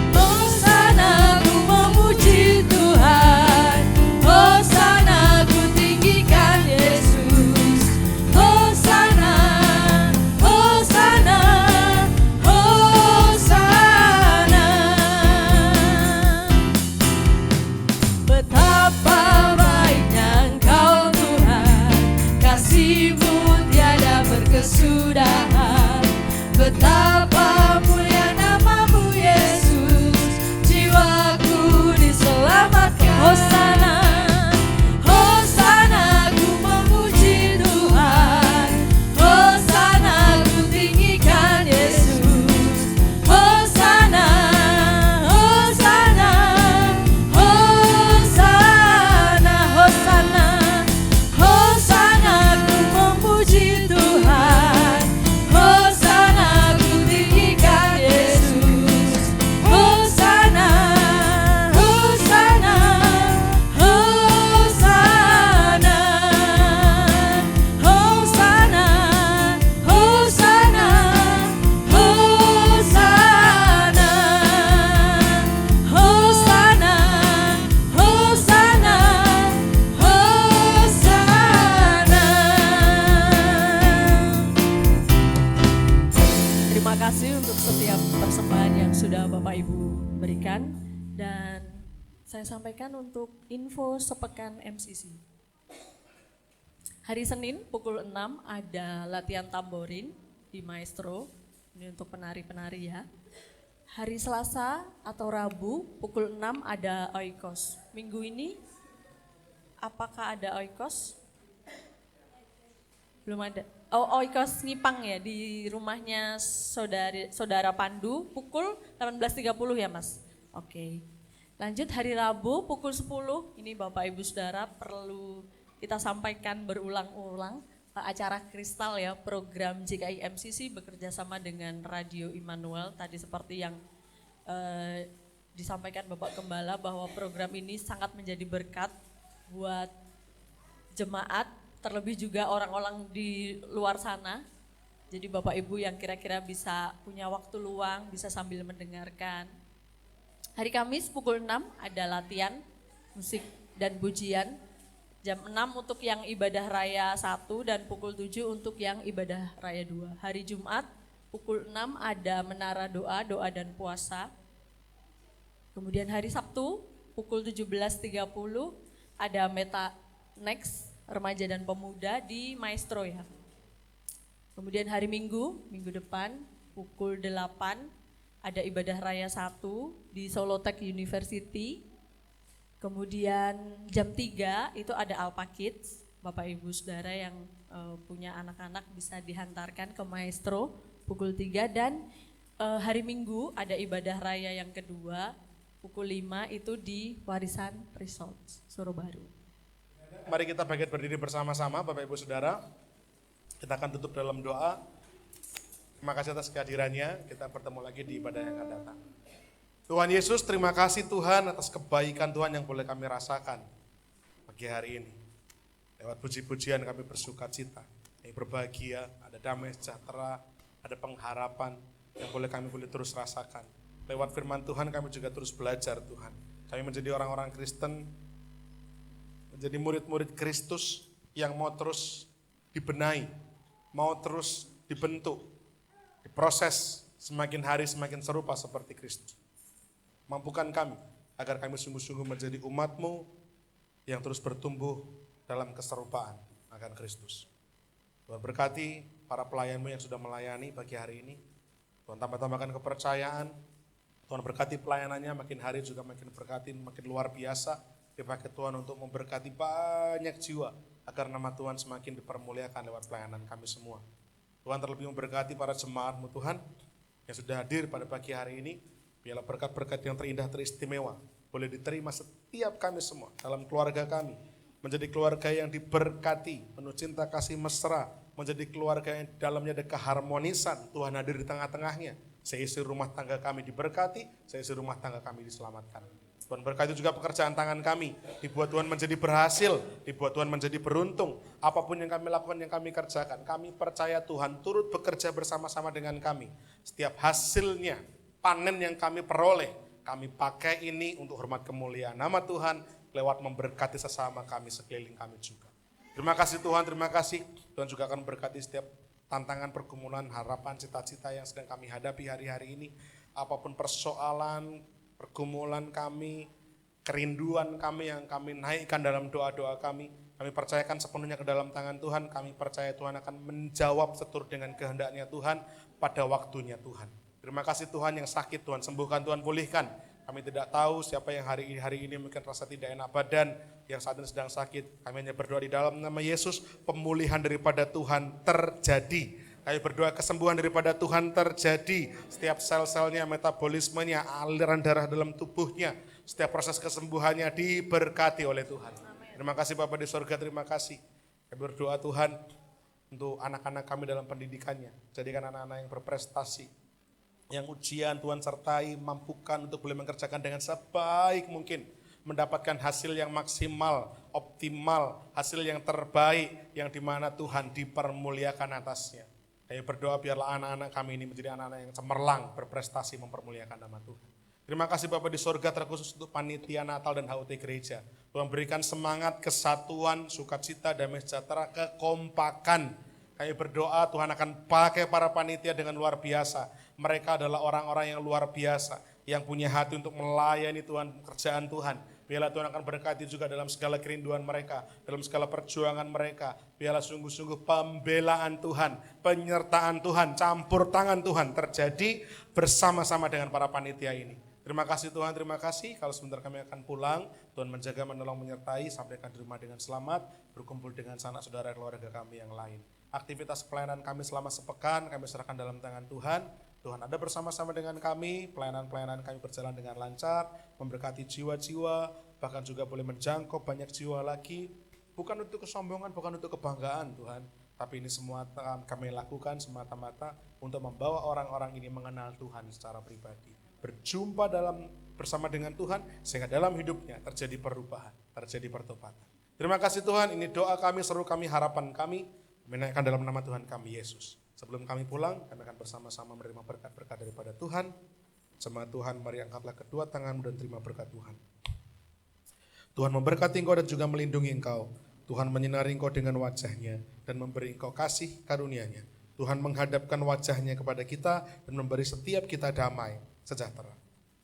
Hosana ku memuji Tuhan, Hosana ku tinggikan Yesus. Hosana, Hosana, Hosana. Betapa baiknya Engkau Tuhan, kasih-Mu tiada berkesudahan. Betapa mulia nama-Mu Yesus, jiwaku diselamatkan. Hosana, Hosana ku memuji Tuhan, Hosana ku tinggikan Yesus. Hosana, Hosana, Hosana, Hosana, Hosana ku memuji Tuhan, Hosana ku tinggikan Yesus. Hosana, Hosana, Hosana, Hosana, Hosana, Hosana, Hosana, Hosana, Hosana. Terima kasih untuk setiap persembahan yang sudah Bapak Ibu berikan, dan saya sampaikan untuk info sepekan MCC. Hari Senin pukul 6 ada latihan tamborin di Maestro, ini untuk penari-penari ya. Hari Selasa atau Rabu pukul 6 ada oikos. Minggu ini apakah ada oikos? Belum ada. Oh, oikos Ngipang ya, di rumahnya saudara Pandu pukul 18.30 ya Mas? Oke. Lanjut hari Rabu pukul 10, ini Bapak Ibu Saudara perlu kita sampaikan berulang-ulang, acara Kristal ya, program JKI MCC bekerja sama dengan Radio Immanuel. Tadi seperti yang disampaikan Bapak Gembala bahwa program ini sangat menjadi berkat buat jemaat, terlebih juga orang-orang di luar sana. Jadi Bapak Ibu yang kira-kira bisa punya waktu luang, bisa sambil mendengarkan. Hari Kamis pukul 6 ada latihan musik dan pujian. Jam 6 untuk yang ibadah raya 1 dan pukul 7 untuk yang ibadah raya 2. Hari Jumat pukul 6 ada menara doa, doa dan puasa. Kemudian hari Sabtu pukul 17.30 ada Meta Next remaja dan pemuda di Maestro ya. Kemudian hari Minggu depan pukul 8 ada ibadah raya 1 di Solotech University. Kemudian jam 3 itu ada Alpha Kids, Bapak Ibu Saudara yang punya anak-anak bisa dihantarkan ke Maestro pukul 3 dan hari Minggu ada ibadah raya yang kedua pukul 5 itu di Warisan Resort Surubaru. Mari kita bangkit berdiri bersama-sama Bapak Ibu Saudara. Kita akan tutup dalam doa. Terima kasih atas kehadirannya, kita bertemu lagi di ibadah yang akan datang. Tuhan Yesus, terima kasih Tuhan atas kebaikan Tuhan yang boleh kami rasakan pagi hari ini. Lewat puji-pujian kami bersuka cita, kami berbahagia, ada damai sejahtera, ada pengharapan yang kami boleh terus rasakan. Lewat firman Tuhan kami juga terus belajar Tuhan. Kami menjadi orang-orang Kristen, menjadi murid-murid Kristus yang mau terus dibenahi, mau terus dibentuk, diproses semakin hari semakin serupa seperti Kristus. Mampukan kami agar kami sungguh-sungguh menjadi umat-Mu yang terus bertumbuh dalam keserupaan akan Kristus. Tuhan berkati para pelayan-Mu yang sudah melayani pagi hari ini. Tuhan tambah-tambahkan kepercayaan. Tuhan berkati pelayanannya makin hari juga makin berkati, makin luar biasa. Dipakai Tuhan untuk memberkati banyak jiwa agar nama Tuhan semakin dipermuliakan lewat pelayanan kami semua. Tuhan terlebih memberkati para jemaat-Mu Tuhan yang sudah hadir pada pagi hari ini. Biarlah berkat-berkat yang terindah teristimewa boleh diterima setiap kami semua dalam keluarga kami. Menjadi keluarga yang diberkati, penuh cinta kasih mesra. Menjadi keluarga yang dalamnya ada keharmonisan. Tuhan hadir di tengah-tengahnya. Seisi rumah tangga kami diberkati, seisi rumah tangga kami diselamatkan. Tuhan berkati juga pekerjaan tangan kami. Dibuat Tuhan menjadi berhasil, dibuat Tuhan menjadi beruntung. Apapun yang kami lakukan, yang kami kerjakan, kami percaya Tuhan turut bekerja bersama-sama dengan kami. Setiap hasilnya, panen yang kami peroleh, kami pakai ini untuk hormat kemuliaan nama Tuhan lewat memberkati sesama kami, sekeliling kami juga. Terima kasih Tuhan, terima kasih. Tuhan juga akan memberkati setiap tantangan, pergumulan, harapan, cita-cita yang sedang kami hadapi hari-hari ini. Apapun persoalan, pergumulan kami, kerinduan kami yang kami naikkan dalam doa-doa kami percayakan sepenuhnya ke dalam tangan Tuhan. Kami percaya Tuhan akan menjawab seturut dengan kehendaknya Tuhan pada waktunya Tuhan. Terima kasih Tuhan yang sakit, Tuhan sembuhkan, Tuhan pulihkan. Kami tidak tahu siapa yang hari ini mungkin rasa tidak enak badan, yang saat ini sedang sakit. Kami hanya berdoa di dalam nama Yesus, pemulihan daripada Tuhan terjadi. Kami berdoa kesembuhan daripada Tuhan terjadi. Setiap sel-selnya, metabolismenya, aliran darah dalam tubuhnya, setiap proses kesembuhannya diberkati oleh Tuhan. Terima kasih Bapa di surga, terima kasih. Kami berdoa Tuhan untuk anak-anak kami dalam pendidikannya. Jadikan anak-anak yang berprestasi, yang ujian Tuhan sertai, mampukan untuk boleh mengerjakan dengan sebaik mungkin, mendapatkan hasil yang maksimal, optimal, hasil yang terbaik, yang dimana Tuhan dipermuliakan atasnya. Kami berdoa biarlah anak-anak kami ini menjadi anak-anak yang cemerlang, berprestasi, mempermuliakan nama Tuhan. Terima kasih Bapak di surga, terkhusus untuk panitia Natal dan HUT gereja. Tuhan berikan semangat, kesatuan, sukacita, damai sejahtera, kekompakan. Kami berdoa Tuhan akan pakai para panitia dengan luar biasa. Mereka adalah orang-orang yang luar biasa, yang punya hati untuk melayani Tuhan, pekerjaan Tuhan. Biarlah Tuhan akan berkati juga dalam segala kerinduan mereka, dalam segala perjuangan mereka. Biarlah sungguh-sungguh pembelaan Tuhan, penyertaan Tuhan, campur tangan Tuhan terjadi bersama-sama dengan para panitia ini. Terima kasih Tuhan, terima kasih. Kalau sebentar kami akan pulang, Tuhan menjaga, menolong, menyertai, sampai akan di rumah dengan selamat, berkumpul dengan sanak saudara keluarga kami yang lain. Aktivitas pelayanan kami selama sepekan kami serahkan dalam tangan Tuhan. Tuhan ada bersama-sama dengan kami, pelayanan-pelayanan kami berjalan dengan lancar, memberkati jiwa-jiwa, bahkan juga boleh menjangkau banyak jiwa lagi. Bukan untuk kesombongan, bukan untuk kebanggaan Tuhan, tapi ini semua kami lakukan semata-mata untuk membawa orang-orang ini mengenal Tuhan secara pribadi. Berjumpa bersama dengan Tuhan, sehingga dalam hidupnya terjadi perubahan, terjadi pertobatan. Terima kasih Tuhan, ini doa kami, seru kami, harapan kami, menaikkan dalam nama Tuhan kami Yesus. Sebelum kami pulang, kami akan bersama-sama menerima berkat-berkat daripada Tuhan. Jemaat Tuhan, mari angkatlah kedua tanganmu dan terima berkat Tuhan. Tuhan memberkati engkau dan juga melindungi engkau. Tuhan menyinari engkau dengan wajahnya dan memberi engkau kasih karunia-Nya. Tuhan menghadapkan wajahnya kepada kita dan memberi setiap kita damai, sejahtera.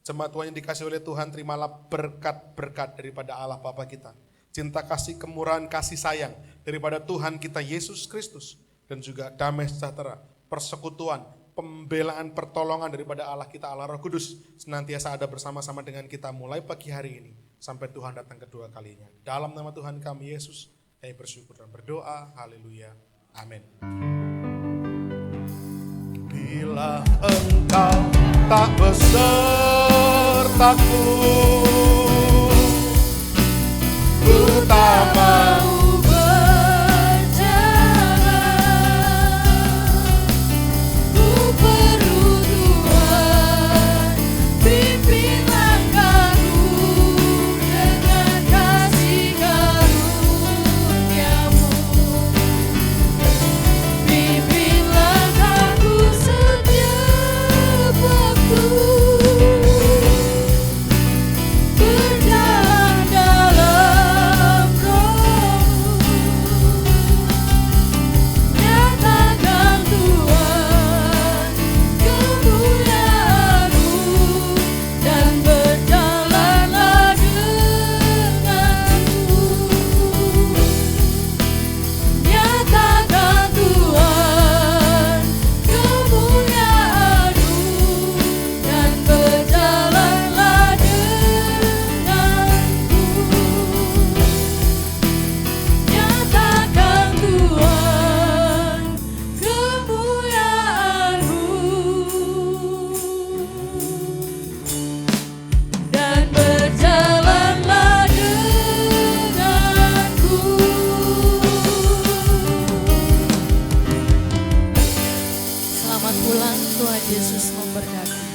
Jemaat Tuhan yang dikasih oleh Tuhan, terimalah berkat-berkat daripada Allah Bapa kita. Cinta kasih, kemurahan, kasih sayang daripada Tuhan kita Yesus Kristus. Dan juga damai sejahtera, persekutuan, pembelaan, pertolongan daripada Allah kita, Allah Roh Kudus, senantiasa ada bersama-sama dengan kita mulai pagi hari ini sampai Tuhan datang kedua kalinya. Dalam nama Tuhan kami Yesus, kami bersyukur dan berdoa. Haleluya. Amin. Bila engkau tak besertaku, ku tak mau Selamat pulang, Tuhan Yesus memberkati.